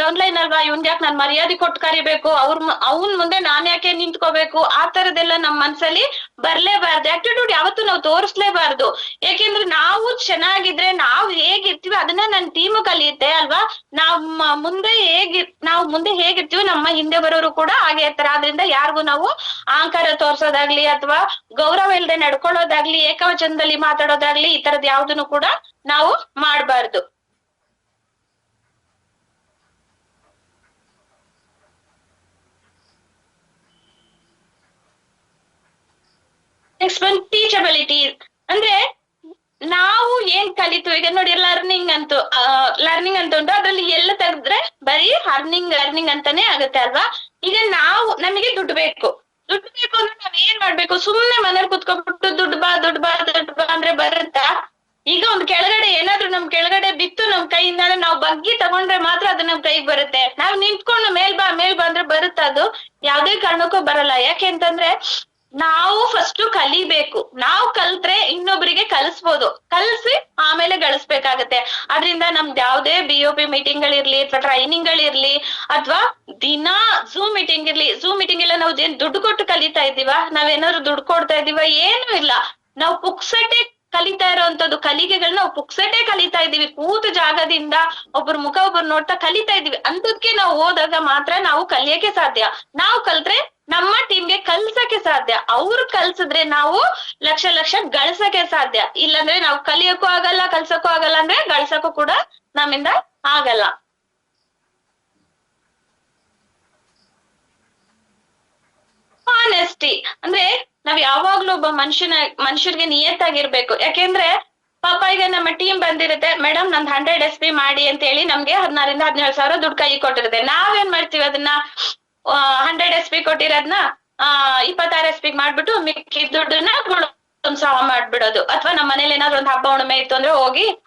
ಡೌನ್ ಲೈನ್ ಅಲ್ವಾ, ಇವ್ನ್ಗೆ ಯಾಕೆ ನಾನ್ ಮರ್ಯಾದೆ ಕೊಟ್ಟು ಕರಿಬೇಕು, ಅವ್ನ್ ಮುಂದೆ ನಾನ್ ಯಾಕೆ ನಿಂತ್ಕೋಬೇಕು, ಆ ತರದೆಲ್ಲ ನಮ್ ಮನ್ಸಲ್ಲಿ ಬರ್ಲೇಬಾರ್ದು. ಆಟಿಟ್ಯೂಡ್ ಯಾವತ್ತೂ ನಾವು ತೋರಿಸ್ಲೇಬಾರ್ದು. ಯಾಕೆಂದ್ರೆ ನಾವು ಚೆನ್ನಾಗಿದ್ರೆ ನಾವು ಹೇಗಿರ್ತೀವಿ ಅದನ್ನ ನನ್ ಟೀಮ್ ಕಲಿಯುತ್ತೆ ಅಲ್ವಾ. ನಾವು ಮುಂದೆ ಹೇಗಿರ್ತೀವಿ ನಮ್ಮ ಹಿಂದೆ ಬರೋರು ಕೂಡ ಹಾಗೆ ಇರ್ತಾರೆ. ಆದ್ರಿಂದ ಯಾರಿಗೂ ನಾವು ಅಹಂಕಾರ ತೋರ್ಸೋದಾಗ್ಲಿ ಅಥವಾ ಗೌರವ ಇಲ್ದೆ ನಡ್ಕೊಳ್ಳೋದಾಗ್ಲಿ, ಏಕವಚನದಲ್ಲಿ ಮಾತಾಡೋದಾಗ್ಲಿ, ಈ ತರದ್ ಯಾವ್ದನ್ನು ಕೂಡ ನಾವು ಮಾಡ್ಬಾರ್ದು. ನೆಕ್ಸ್ಟ್ ಬಂದು ಟೀಚಬಿಲಿಟಿ. ಅಂದ್ರೆ ನಾವು ಏನ್ ಕಲಿತು, ಈಗ ನೋಡಿ ಲರ್ನಿಂಗ್ ಅಂತ ಉಂಟು, ಅದ್ರಲ್ಲಿ ಎಲ್ಲ ತೆಗೆದ್ರೆ ಬರೀ ಲರ್ನಿಂಗ್ ಅಂತಾನೆ ಆಗುತ್ತೆ ಅಲ್ವಾ. ಈಗ ನಮಗೆ ದುಡ್ಡು ಬೇಕು ಅಂದ್ರೆ ನಾವ್ ಏನ್ ಮಾಡ್ಬೇಕು, ಸುಮ್ನೆ ಮನೇಲಿ ಕುತ್ಕೊಂಡ್ಬಿಟ್ಟು ದುಡ್ಡು ಬಾ ಅಂದ್ರೆ ಬರುತ್ತಾ? ಈಗ ಒಂದ್ ಕೆಳಗಡೆ ಏನಾದ್ರು ನಮ್ ಕೆಳಗಡೆ ಬಿತ್ತು ನಮ್ ಕೈಯಿಂದ, ನಾವು ಬಗ್ಗಿ ತಗೊಂಡ್ರೆ ಮಾತ್ರ ಅದು ನಮ್ ಕೈಗೆ ಬರುತ್ತೆ. ನಾವ್ ನಿಂತ್ಕೊಂಡು ಮೇಲ್ ಬಾ ಅಂದ್ರೆ ಬರುತ್ತಾ? ಅದು ಯಾವ್ದೇ ಕಾರಣಕ್ಕೂ ಬರಲ್ಲ. ಯಾಕೆ ಅಂತಂದ್ರೆ ನಾವು ಫಸ್ಟ್ ಕಲಿಬೇಕು. ನಾವು ಕಲ್ತ್ರೆ ಇನ್ನೊಬ್ರಿಗೆ ಕಲಿಸ್ಬೋದು, ಕಲ್ಸಿ ಆಮೇಲೆ ಗಳಿಸ್ಬೇಕಾಗತ್ತೆ. ಅದ್ರಿಂದ ನಮ್ದು ಯಾವ್ದೇ BOP ಮೀಟಿಂಗ್ ಗಳಿರ್ಲಿ ಅಥವಾ ಟ್ರೈನಿಂಗ್ ಗಳಿರ್ಲಿ ಅಥವಾ ದಿನಾ ಝೂಮ್ ಮೀಟಿಂಗ್ ಎಲ್ಲ ನಾವು ಏನ್ ದುಡ್ಡು ಕೊಟ್ಟು ಕಲಿತಾ ಇದೀವ, ನಾವೇನಾದ್ರು ದುಡ್ಡು ಕೊಡ್ತಾ ಇದೀವ? ಏನು ಇಲ್ಲ. ನಾವು ಪುಕ್ಸಟೆ ಕಲಿತಾ ಇರೋಂಥದ್ದು ಕಲಿಕೆಗಳನ್ನ ನಾವು ಪುಕ್ಸಟೆ ಕಲಿತಾ ಇದೀವಿ. ಕೂತ ಜಾಗದಿಂದ ಒಬ್ಬರ ಮುಖ ಒಬ್ಬರು ನೋಡ್ತಾ ಕಲಿತಾ ಇದೀವಿ. ಅಂತದ್ಕೆ ನಾವು ಹೋದಾಗ ಮಾತ್ರ ನಾವು ಕಲಿಯಕ್ಕೆ ಸಾಧ್ಯ. ನಾವು ಕಲ್ತ್ರೆ ನಮ್ಮ ಟೀಮ್ಗೆ ಕಲ್ಸಕ್ಕೆ ಸಾಧ್ಯ. ಅವ್ರು ಕಲ್ಸಿದ್ರೆ ನಾವು ಲಕ್ಷ ಗಳಿಸಕ್ಕೆ ಸಾಧ್ಯ. ಇಲ್ಲಾಂದ್ರೆ ನಾವು ಕಲಿಯಕ್ಕೂ ಆಗಲ್ಲ, ಕಲ್ಸಕ್ಕೂ ಆಗಲ್ಲ, ಅಂದ್ರೆ ಗಳಿಸಕ್ಕೂ ಕೂಡ ನಮ್ಮಿಂದ ಆಗಲ್ಲ. ಆನೆಸ್ಟಿ ಅಂದ್ರೆ ನಾವ್ ಯಾವಾಗ್ಲೂ ಒಬ್ಬ ಮನುಷ್ಯರ್ಗೆ ನಿಯತ್ತಾಗಿರ್ಬೇಕು. ಯಾಕೆಂದ್ರೆ ಪಾಪ ಈಗ ನಮ್ಮ ಟೀಮ್ ಬಂದಿರುತ್ತೆ, ಮೇಡಮ್ ನಂದ್ 100 SP ಮಾಡಿ ಅಂತ ಹೇಳಿ ನಮ್ಗೆ 16,000 ರಿಂದ 17,000 ದುಡ್ಡು ಕೈ ಕೊಟ್ಟಿರುತ್ತೆ. ನಾವೇನ್ ಮಾಡ್ತೀವಿ, ಅದನ್ನ 100 SP ಕೊಟ್ಟಿರೋದ್ನ 26 SP ಮಾಡ್ಬಿಟ್ಟು ಮಿಕ್ಕಿ ದುಡ್ಡನ್ನ ಸಹ ಮಾಡ್ಬಿಡೋದು. ಅಥವಾ ನಮ್ಮ ಮನೇಲಿ ಏನಾದ್ರು ಒಂದು ಹಬ್ಬ ಹುಣ್ಣಿಮೆ ಇತ್ತು ಅಂದ್ರೆ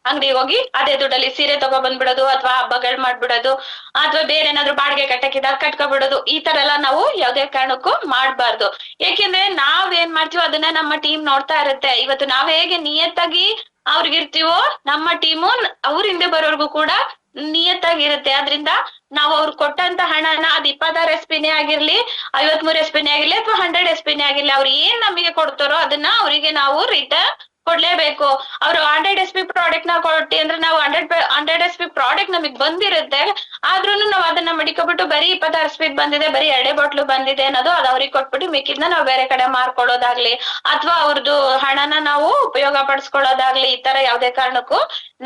ಅಂಗಡಿ ಹೋಗಿ ಅದೇ ದುಡ್ಡಲ್ಲಿ ಸೀರೆ ತಗೊಬಂದ್ಬಿಡೋದು, ಅಥವಾ ಹಬ್ಬಗಳು ಮಾಡ್ಬಿಡೋದು, ಅಥವಾ ಬೇರೆ ಏನಾದ್ರು ಬಾಡಿಗೆ ಕಟ್ಟಕ್ಕಿದಾಗ ಕಟ್ಕೊಬಿಡೋದು. ಈ ತರ ಎಲ್ಲ ನಾವು ಯಾವ್ದೇ ಕಾರಣಕ್ಕೂ ಮಾಡ್ಬಾರ್ದು. ಯಾಕೆಂದ್ರೆ ನಾವ್ ಏನ್ ಮಾಡ್ತೀವೋ ಅದನ್ನ ನಮ್ಮ ಟೀಮ್ ನೋಡ್ತಾ ಇರುತ್ತೆ. ಇವತ್ತು ನಾವ್ ಹೇಗೆ ನಿಯತ್ತಾಗಿ ಅವ್ರಿಗಿರ್ತೀವೋ ನಮ್ಮ ಟೀಮು ಅವ್ರ ಹಿಂದೆ ಬರೋರ್ಗು ಕೂಡ ನಿಯತ್ತಾಗಿರುತ್ತೆ. ಆದ್ರಿಂದ ನಾವು ಅವ್ರು ಕೊಟ್ಟಂತ ಹಣನ ಅದ್ 26 SPನೇ ಆಗಿರ್ಲಿ, 53 SPನೇ ಆಗಿರ್ಲಿ, ಅಥವಾ 100 SPನೇ ಆಗಿರ್ಲಿ, ಅವ್ರು ಏನ್ ನಮಗೆ ಕೊಡ್ತಾರೋ ಅದನ್ನ ಅವರಿಗೆ ನಾವು ರಿಟರ್ನ್ ಕೊಡ್ಲೇಬೇಕು. ಅವ್ರು 100 SP ಪ್ರಾಡಕ್ಟ್ ನ ಕೊಟ್ಟಿ ಅಂದ್ರೆ ನಾವು 100 SP ಪ್ರಾಡಕ್ಟ್ ನಮಗ್ ಬಂದಿರುತ್ತೆ. ಆದ್ರೂನು ನಾವ್ ಅದನ್ನ ಮಡಿಕೊಬಿಟ್ಟು ಬರೀ 26 SP ಬಂದಿದೆ, ಬರೀ 2 ಬಾಟ್ಲು ಬಂದಿದೆ ಅನ್ನೋದು ಅದು ಅವ್ರಿಗೆ ಕೊಟ್ಬಿಟ್ಟು ಮಿಕ್ಕಿದ್ನ ನಾವು ಬೇರೆ ಕಡೆ ಮಾರ್ಕೊಳ್ಳೋದಾಗ್ಲಿ, ಅಥವಾ ಅವ್ರದ್ದು ಹಣನ ನಾವು ಉಪಯೋಗ ಪಡಿಸ್ಕೊಳ್ಳೋದಾಗ್ಲಿ, ಈ ತರ ಯಾವ್ದೇ ಕಾರಣಕ್ಕೂ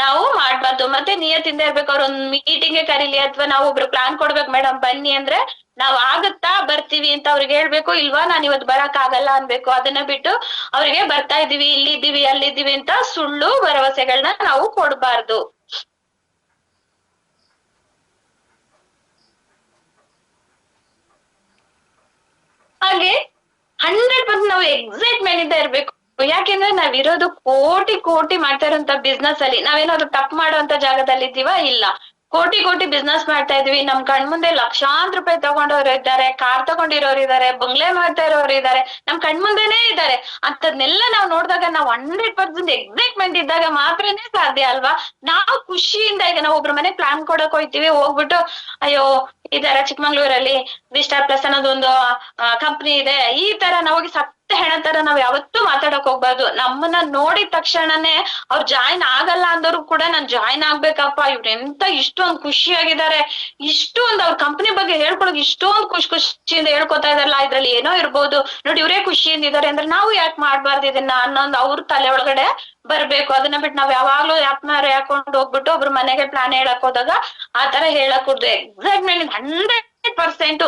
ನಾವು ಮಾಡ್ಬಾರ್ದು. ಮತ್ತೆ ನಿಯತ್ತಿಂದ ಇರ್ಬೇಕು. ಅವ್ರ ಒಂದ್ ಮೀಟಿಂಗ್ಗೆ ಕರೀಲಿ ಅಥವಾ ನಾವು ಒಬ್ರು ಪ್ಲಾನ್ ಕೊಡ್ಬೇಕು, ಮೇಡಮ್ ಬನ್ನಿ ಅಂದ್ರೆ ನಾವ್ ಆಗತ್ತಾ ಬರ್ತೀವಿ ಅಂತ ಅವ್ರಿಗೆ ಹೇಳ್ಬೇಕು. ಇಲ್ವಾ ನಾನ್ ಇವತ್ ಬರಕ್ ಆಗಲ್ಲ ಅನ್ಬೇಕು. ಅದನ್ನ ಬಿಟ್ಟು ಅವ್ರಿಗೆ ಬರ್ತಾ ಇದೀವಿ, ಇಲ್ಲಿದ್ದೀವಿ, ಅಲ್ಲಿದ್ದೀವಿ ಅಂತ ಸುಳ್ಳು ಭರವಸೆಗಳನ್ನ ನಾವು ಕೊಡ್ಬಾರ್ದು. ಹಾಗೆ 100% ನಾವು ಎಕ್ಸೈಟ್ಮೆಂಟ್ ಇಂದ ಇರ್ಬೇಕು. ಯಾಕೆಂದ್ರೆ ನಾವಿರೋದು ಕೋಟಿ ಮಾಡ್ತಾ ಇರೋಂತ ಬಿಸ್ನೆಸ್ ಅಲ್ಲಿ ನಾವೇನಾದ್ರು ತಪ್ಪು ಮಾಡೋಂತ ಜಾಗದಲ್ಲಿ ಇದ್ದೀವಾ? ಇಲ್ಲ. ಕೋಟಿ ಕೋಟಿ ಬಿಸ್ನೆಸ್ ಮಾಡ್ತಾ ಇದೀವಿ, ನಮ್ ಕಣ್ಮುಂದೆ ಲಕ್ಷಾಂತರ ರೂಪಾಯಿ ತಗೊಂಡವ್ರು ಇದ್ದಾರೆ, ಕಾರ್ ತಗೊಂಡಿರೋರು ಇದಾರೆ, ಬಂಗ್ಲೆ ಮಾಡ್ತಾ ಇರೋರು ಇದಾರೆ, ನಮ್ ಕಣ್ಮುಂದೆನೇ ಇದ್ದಾರೆ. ಅಂತದ್ನೆಲ್ಲ ನಾವ್ ನೋಡಿದಾಗ ನಾವು 100% ಎಕ್ಸೈಟ್ಮೆಂಟ್ ಇದ್ದಾಗ ಮಾತ್ರನೇ ಸಾಧ್ಯ ಅಲ್ವಾ. ನಾವು ಖುಷಿಯಿಂದ ಈಗ ನಾವು ಒಬ್ರ ಮನೆ ಪ್ಲಾನ್ ಕೊಡಕ್ ಹೋಯ್ತಿವಿ, ಹೋಗ್ಬಿಟ್ಟು ಅಯ್ಯೋ ಈ ತರ ಚಿಕ್ಕಮಂಗ್ಳೂರಲ್ಲಿ ವಿಸ್ಟಾರ್ ಪ್ಲಸ್ ಅನ್ನೋದೊಂದು ಕಂಪ್ನಿ ಇದೆ, ಈ ತರ ನಾವು ಹೋಗಿ ಸತ್ತ ಹೆಣ ತರ ನಾವ್ ಯಾವತ್ತೂ ಮಾತಾಡಕ್ ಹೋಗ್ಬಾರ್ದು. ನಮ್ಮನ್ನ ನೋಡಿದ ತಕ್ಷಣನೇ ಅವ್ರು ಜಾಯಿನ್ ಆಗಲ್ಲ ಅಂದವ್ರು ಕೂಡ ನಾನ್ ಜಾಯಿನ್ ಆಗ್ಬೇಕಪ್ಪ, ಇವ್ರ ಎಂತ ಇಷ್ಟೊಂದ್ ಖುಷಿಯಾಗಿದ್ದಾರೆ, ಇಷ್ಟೊಂದ್ ಅವ್ರ ಕಂಪ್ನಿ ಬಗ್ಗೆ ಹೇಳ್ಕೊಳಕ್ ಇಷ್ಟೊಂದ್ ಖುಷಿಯಿಂದ ಹೇಳ್ಕೊತಾ ಇದಾರಲ್ಲ, ಇದ್ರಲ್ಲಿ ಏನೋ ಇರ್ಬೋದು ನೋಡಿ, ಇವ್ರೇ ಖುಷಿಯಿಂದ ಇದಾರೆ ಅಂದ್ರೆ ನಾವು ಯಾಕೆ ಮಾಡ್ಬಾರ್ದು ಇದನ್ನ ಅನ್ನೊಂದು ಅವ್ರ ತಲೆ ಒಳಗಡೆ ಬರ್ಬೇಕು. ಅದನ್ನ ಬಿಟ್ಟು ನಾವ್ ಯಾವಾಗ್ಲೂ ಯಾಪ್ನಾರು ಹಾಕೊಂಡು ಹೋಗ್ಬಿಟ್ಟು ಒಬ್ರು ಮನೆಗೆ ಪ್ಲಾನ್ ಹೇಳಕ್ ಹೋದಾಗ ಆತರ ಹೇಳಕ್ ಕೂಡ್ದು. ಎಕ್ಸೈಟ್ಮೆಂಟ್ 100%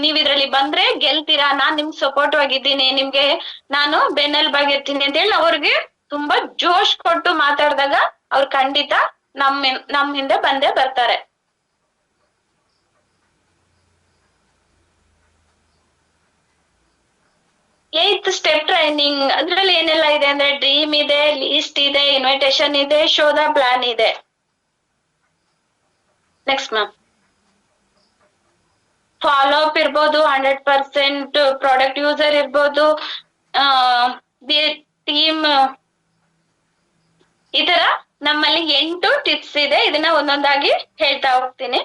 ನೀವ್ ಇದ್ರಲ್ಲಿ ಬಂದ್ರೆ ಗೆಲ್ತೀರಾ, ನಾನ್ ನಿಮ್ಗ್ ಸಪೋರ್ಟಿವ್ ಆಗಿದ್ದೀನಿ, ನಿಮ್ಗೆ ನಾನು ಬೆನ್ನೆಲುಬಾಗಿರ್ತೀನಿ ಅಂತ ಹೇಳಿ ಅವ್ರಿಗೆ ತುಂಬಾ ಜೋಶ್ ಕೊಟ್ಟು ಮಾತಾಡಿದಾಗ ಅವ್ರು ಖಂಡಿತ ನಮ್ ಹಿಂದೆ ಬಂದೇ ಬರ್ತಾರೆ. ಏತ್ ಸ್ಟೆಪ್ ಟ್ರೈನಿಂಗ್ ಅದ್ರಲ್ಲಿ ಏನೆಲ್ಲ ಇದೆ ಅಂದ್ರೆ ಡ್ರೀಮ್ ಇದೆ, ಲೀಸ್ಟ್ ಇದೆ, ಇನ್ವಿಟೇಷನ್ ಇದೆ, ಶೋಧ ಪ್ಲಾನ್ ಇದೆ. ನೆಕ್ಸ್ಟ್ ಮ್ಯಾಮ್, ಫಾಲೋ ಅಪ್ ಇರ್ಬೋದು, 100% ಪ್ರಾಡಕ್ಟ್ ಯೂಸರ್ ಇರ್ಬೋದು, ಟೀಮ್, ಈ ತರ ನಮ್ಮಲ್ಲಿ 8 ಟಿಪ್ಸ್ ಇದೆ. ಇದನ್ನ ಒಂದೊಂದಾಗಿ ಹೇಳ್ತಾ ಹೋಗ್ತೀನಿ.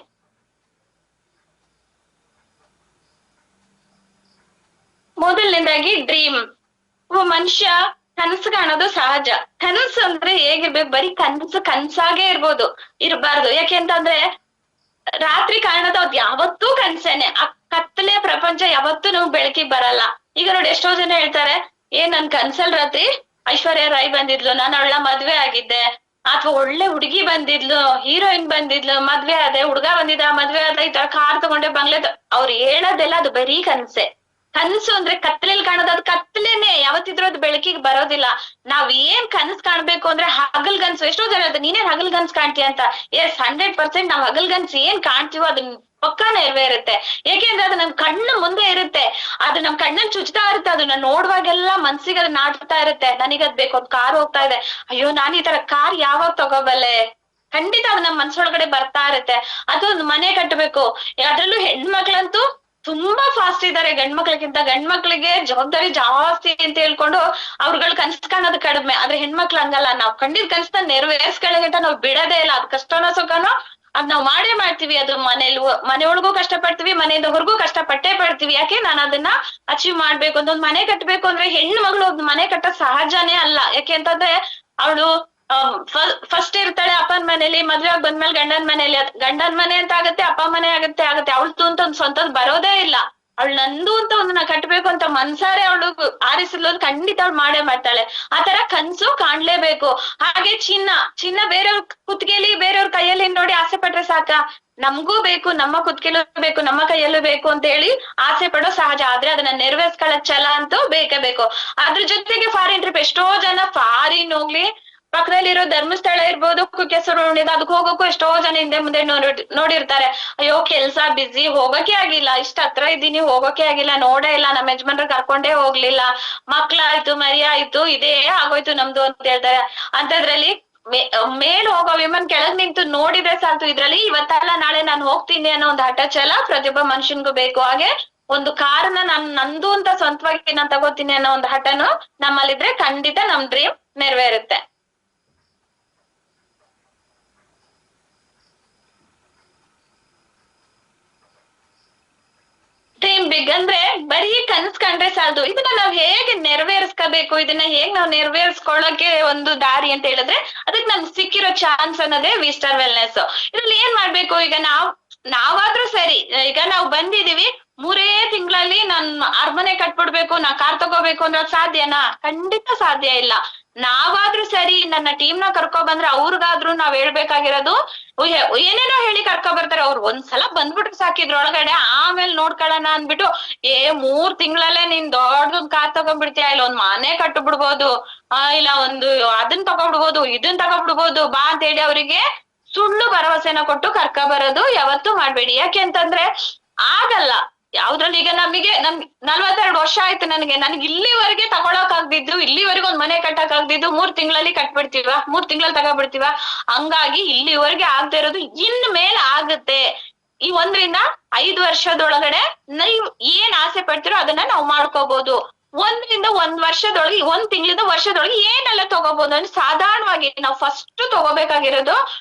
ಮೊದಲನೇದಾಗಿ ಡ್ರೀಮ್. ಮನುಷ್ಯ ಕನಸು ಕಾಣೋದು ಸಹಜ. ಕನಸು ಅಂದ್ರೆ ಹೇಗಿರ್ಬೇಕು, ಬರೀ ಕನ್ಸಾಗೆ ಇರಬಾರ್ದು. ಯಾಕೆಂತಂದ್ರೆ ರಾತ್ರಿ ಕಾಣೋದು ಅದ್ ಯಾವತ್ತೂ ಕನ್ಸೇನೆ. ಆ ಕತ್ತಲೆ ಪ್ರಪಂಚ ಯಾವತ್ತೂ ನಾವು ಬೆಳಕಿಗೆ ಬರಲ್ಲ. ಈಗ ನೋಡಿ ಎಷ್ಟೋ ಜನ ಹೇಳ್ತಾರೆ, ನನ್ ಕನ್ಸಲ್ ರಾತ್ರಿ ಐಶ್ವರ್ಯ ರಾಯ್ ಬಂದಿದ್ಲು, ನಾನು ಅವಳ ಮದ್ವೆ ಆಗಿದ್ದೆ, ಅಥವಾ ಒಳ್ಳೆ ಹುಡುಗಿ ಬಂದಿದ್ಲು, ಹೀರೋಯಿನ್ ಬಂದಿದ್ಲು, ಮದ್ವೆ ಆದೆ, ಹುಡ್ಗ ಬಂದಿದ್ದ ಮದ್ವೆ ಆದ, ಈ ತರ ಕಾರ್ ತಗೊಂಡೆ, ಬಂಗ್ಲೆ ಅವ್ರು ಹೇಳೋದೆಲ್ಲ ಅದು ಬರೀ ಕನ್ಸೆ. ಕನ್ಸು ಅಂದ್ರೆ ಕತ್ಲೆಯಲ್ಲಿ ಕಾಣೋದು, ಅದು ಕತ್ಲೆನೆ, ಯಾವತ್ತಿದ್ರೂ ಅದು ಬೆಳಕಿಗೆ ಬರೋದಿಲ್ಲ. ನಾವ್ ಏನ್ ಕನಸು ಕಾಣ್ಬೇಕು ಅಂದ್ರೆ ಹಗಲ್ ಗನ್ಸು. ಎಷ್ಟೋ ಜನ ಹೇಳ್ತಾರೆ ನೀನೇನ್ ಹಗಲ್ ಗನ್ಸ್ ಕಾಣ್ತೀಯ ಅಂತ. 100% ನಾವ್ ಹಗಲ್ ಗನ್ಸ್ ಏನ್ ಕಾಣ್ತೀವೋ ಅದನ್ನ ಪಕ್ಕಾ ನೆರವೇರುತ್ತೆ. ಏಕೆಂದ್ರೆ ಅದು ನಮ್ ಕಣ್ಣು ಮುಂದೆ ಇರುತ್ತೆ, ಅದು ನಮ್ ಕಣ್ಣಲ್ಲಿ ಚುಚ್ತಾ ಇರುತ್ತೆ, ಅದನ್ನ ನೋಡುವಾಗೆಲ್ಲ ಮನ್ಸಿಗೆ ಅದು ನಾಟ್ತಾ ಇರುತ್ತೆ. ನನಗದ್ ಬೇಕು, ಒಂದ್ ಕಾರ್ ಹೋಗ್ತಾ ಇದೆ, ಅಯ್ಯೋ ನಾನ್ ಈ ತರ ಕಾರ್ ಯಾವಾಗ ತಗೋಬಲ್ಲೆ, ಖಂಡಿತ ಅದು ನಮ್ ಮನ್ಸೊಳಗಡೆ ಬರ್ತಾ ಇರುತ್ತೆ. ಅದು ಒಂದು ಮನೆ ಕಟ್ಟಬೇಕು, ಅದ್ರಲ್ಲೂ ಹೆಣ್ಮಕ್ಳಂತೂ ತುಂಬಾ ಫಾಸ್ಟ್ ಇದಾರೆ ಗಂಡ್ಮಕ್ಳಿಗಿಂತ. ಗಂಡ್ಮಕ್ಳಿಗೆ ಜವಾಬ್ದಾರಿ ಜಾಸ್ತಿ ಅಂತ ಹೇಳ್ಕೊಂಡು ಅವ್ರುಗಳು ಕನ್ಸ್ ಕಾಣೋದು ಕಡಿಮೆ. ಆದ್ರೆ ಹೆಣ್ಮಕ್ಳು ಹಂಗಲ್ಲ, ನಾವ್ ಕಂಡಿದ್ ಕನ್ಸ್ನ ನೆರವೇರ್ಸ್ಕೊಳ್ಳೋಗಂಟ ನಾವ್ ಬಿಡೋದೇ ಇಲ್ಲ. ಅದ್ ಕಷ್ಟನೋ ಸುಖನೋ ಅದ್ ನಾವ್ ಮಾಡೇ ಮಾಡ್ತೀವಿ. ಅದು ಮನೆಯೊಳಗೂ ಕಷ್ಟ ಪಡ್ತೀವಿ, ಮನೆಯಿಂದ ಹೊರಗೂ ಕಷ್ಟ ಪಟ್ಟೇ ಪಡ್ತೀವಿ. ಯಾಕೆ ನಾನು ಅದನ್ನ ಅಚೀವ್ ಮಾಡ್ಬೇಕು. ಒಂದೊಂದ್ ಮನೆ ಕಟ್ಬೇಕು ಅಂದ್ರೆ ಹೆಣ್ಣು ಮಗಳು ಒಂದ್ ಮನೆ ಕಟ್ಟೋದ್ ಸಹಜನೇ ಅಲ್ಲ. ಯಾಕೆ ಅಂತಂದ್ರೆ ಅವಳು ಫಸ್ಟ್ ಇರ್ತಾಳೆ ಅಪ್ಪನ ಮನೇಲಿ, ಮದ್ವೆ ಆಗಿ ಬಂದ್ಮೇಲೆ ಗಂಡನ್ ಮನೆ ಅಂತ ಆಗತ್ತೆ, ಅಪ್ಪ ಮನೆ ಆಗತ್ತೆ. ಅವಳ್ದು ಅಂತ ಒಂದ್ ಸ್ವಂತದ್ ಬರೋದೇ ಇಲ್ಲ. ಅವಳು ನಂದು ಅಂತ ಒಂದನ್ನ ಕಟ್ಬೇಕು ಅಂತ ಮನ್ಸಾರೆ ಅವಳು ಆರಿಸಿದ್ಲು, ಖಂಡಿತ ಅವಳು ಮಾಡೇ ಮಾಡ್ತಾಳೆ. ಆತರ ಕನ್ಸು ಕಾಣ್ಲೇಬೇಕು. ಹಾಗೆ ಚಿನ್ನ ಬೇರೆಯವ್ರ ಕುತ್ತಿಗೆಲಿ ಬೇರೆಯವ್ರ ಕೈಯಲ್ಲಿ ನೋಡಿ ಆಸೆ ಪಟ್ರೆ ಸಾಕ, ನಮ್ಗೂ ಬೇಕು, ನಮ್ಮ ಕುತ್ತಿಗೆಲೂ ಬೇಕು, ನಮ್ಮ ಕೈಯಲ್ಲೂ ಬೇಕು ಅಂತ ಹೇಳಿ ಆಸೆ ಪಡೋ ಸಹಜ. ಆದ್ರೆ ಅದನ್ನ ನೆರವೇರ್ಸ್ಕೊಳ್ಳೋ ಛಲ ಅಂತೂ ಬೇಕೇ ಬೇಕು. ಅದ್ರ ಜೊತೆಗೆ ಫಾರಿನ್ ಟ್ರಿಪ್. ಎಷ್ಟೋ ಜನ ಫಾರಿನ್ ಹೋಗ್ಲಿ, ಪಕ್ಕದಲ್ಲಿರೋ ಧರ್ಮಸ್ಥಳ ಇರ್ಬೋದು, ಕುಕ್ಕೆ ಸುಬ್ರಹ್ಮಣ್ಯ, ಅದಕ್ಕೆ ಹೋಗೋಕು ಎಷ್ಟೋ ಜನ ಹಿಂದೆ ಮುಂದೆ ನೋಡಿರ್ತಾರೆ. ಅಯ್ಯೋ ಕೆಲ್ಸ ಬಿಸಿ, ಹೋಗಕ್ಕೆ ಆಗಿಲ್ಲ, ಇಷ್ಟ ಹತ್ರ ಇದ್ದೀನಿ, ಹೋಗಕ್ಕೆ ಆಗಿಲ್ಲ, ನೋಡೇ ಇಲ್ಲ, ನಮ್ಮ ಯಜಮಾನ್ರ ಕರ್ಕೊಂಡೇ ಹೋಗ್ಲಿಲ್ಲ, ಮಕ್ಳಾಯ್ತು, ಮರಿ ಆಯ್ತು, ಇದೇ ಆಗೋಯ್ತು ನಮ್ದು ಅಂತ ಹೇಳ್ತಾರೆ. ಅಂತದ್ರಲ್ಲಿ ಮೇಲ್ ಹೋಗೋ ವಿಮಾನ ಕೆಳಗ್ ನಿಂತು ನೋಡಿದ್ರೆ ಸಾಕು, ಇದ್ರಲ್ಲಿ ಇವತ್ತಲ್ಲ ನಾಳೆ ನಾನು ಹೋಗ್ತೀನಿ ಅನ್ನೋ ಒಂದು ಹಠ ಛಲ ಪ್ರತಿಯೊಬ್ಬ ಮನುಷ್ಯನ್ಗೂ ಬೇಕು. ಹಾಗೆ ಒಂದು ಕಾರನ್ನ ನಂದು ಅಂತ ಸ್ವಂತವಾಗಿ ನಾನ್ ತಗೋತೀನಿ ಅನ್ನೋ ಒಂದು ಹಠನು ನಮ್ಮಲ್ಲಿದ್ರೆ ಖಂಡಿತ ನಮ್ ಡ್ರೀಮ್ ನೆರವೇರುತ್ತೆ. ಡ್ರೀಮ್ ಬಿಗ್ ಅಂದ್ರೆ ಬರೀ ಕನಸ್ ಕಂಡ್ರೆ ಸಾಲದು. ಇದನ್ನ ನಾವ್ ಹೇಗೆ ನೆರವೇರಿಸ್ಕೋಬೇಕು, ಇದನ್ನ ಹೇಗ್ ನಾವ್ ನೆರವೇರಿಸ್ಕೊಳ್ಳೋಕೆ ಒಂದು ದಾರಿ ಅಂತ ಹೇಳಿದ್ರೆ ಅದಕ್ಕೆ ನಮ್ಗೆ ಸಿಕ್ಕಿರೋ ಚಾನ್ಸ್ ಅನ್ನೋದೇ ವಿಸ್ಟಾರ್ ವೆಲ್ನೆಸ್. ಇದ್ರಲ್ಲಿ ಏನ್ ಮಾಡ್ಬೇಕು, ಈಗ ನಾವಾದ್ರೂ ಸರಿ, ಈಗ ನಾವು ಬಂದಿದೀವಿ, 3 ತಿಂಗಳಲ್ಲಿ ನಾನ್ ಅರಮನೆ ಕಟ್ಬಿಡ್ಬೇಕು, ನಾ ಕಾರ್ ತಗೋಬೇಕು ಅಂದ್ರೆ ಸಾಧ್ಯನಾ? ಖಂಡಿತ ಸಾಧ್ಯ ಇಲ್ಲ. ನಾವಾದ್ರೂ ಸರಿ, ನನ್ನ ಟೀಮ್ ನ ಕರ್ಕೊ ಬಂದ್ರೆ ಅವ್ರಿಗಾದ್ರೂ ನಾವ್ ಹೇಳ್ಬೇಕಾಗಿರೋದು, ಏನೇನೋ ಹೇಳಿ ಕರ್ಕೊ ಬರ್ತಾರೆ. ಅವ್ರು ಒಂದ್ಸಲ ಬಂದ್ಬಿಟ್ರೆ ಸಾಕಿದ್ರೊಳಗಡೆ, ಆಮೇಲೆ ನೋಡ್ಕೊಳ್ಳೋಣ ಅಂದ್ಬಿಟ್ಟು 3 ತಿಂಗಳಲ್ಲೇ ನೀನ್ ದೊಡ್ಡದೊಂದ್ ಕಾರ್ ತಗೊಂಡ್ಬಿಡ್ತೀಯ, ಇಲ್ಲ ಒಂದ್ ಮನೆ ಕಟ್ಟು ಬಿಡ್ಬೋದು, ಇಲ್ಲ ಒಂದು ಅದನ್ ತಗೊಂಡ್ಬಿಡ್ಬೋದು, ಇದನ್ ತಗೊಂಡ್ಬಿಡ್ಬೋದು ಬಾ ಅಂತ ಹೇಳಿ ಅವರಿಗೆ ಸುಳ್ಳು ಭರವಸೆನ ಕೊಟ್ಟು ಕರ್ಕೊ ಬರೋದು ಯಾವತ್ತೂ ಮಾಡ್ಬೇಡಿ. ಯಾಕೆ ಅಂತಂದ್ರೆ ಆಗಲ್ಲ. ಯಾವ್ದ್ರಲ್ಲಿ ಈಗ ನನ್ 42 ವರ್ಷ ಆಯ್ತು ನನಗೆ ಇಲ್ಲಿವರೆಗೆ ತಗೊಳಕ್ ಆಗ್ದಿದ್ದು, ಇಲ್ಲಿವರೆಗೆ ಒಂದ್ ಮನೆ ಕಟ್ಟಕ್ ಆಗ್ದಿದ್ದು 3 ತಿಂಗಳಲ್ಲಿ ಕಟ್ಬಿಡ್ತೀವ, 3 ತಿಂಗಳಲ್ಲಿ ತಗೊಬಿಡ್ತೀವ. ಹಂಗಾಗಿ ಇಲ್ಲಿವರೆಗೆ ಆಗದೆ ಇರೋದು ಇನ್ ಮೇಲೆ ಆಗುತ್ತೆ. ಈ 1ರಿಂದ 5 ವರ್ಷದೊಳಗಡೆ ನೀವು ಏನ್ ಆಸೆ ಪಡ್ತಿರೋ ಅದನ್ನ ನಾವು ಮಾಡ್ಕೋಬಹುದು. 1ರಿಂದ 1 ವರ್ಷದೊಳಗೆ, 1 ತಿಂಗಳಿಂದ ವರ್ಷದೊಳಗೆ ಏನೆಲ್ಲ ತಗೋಬಹುದು ಅಂದ್ರೆ, ಸಾಧಾರಣವಾಗಿ ನಾವು ಫಸ್ಟ್ ತಗೋಬೇಕಾಗಿರೋದು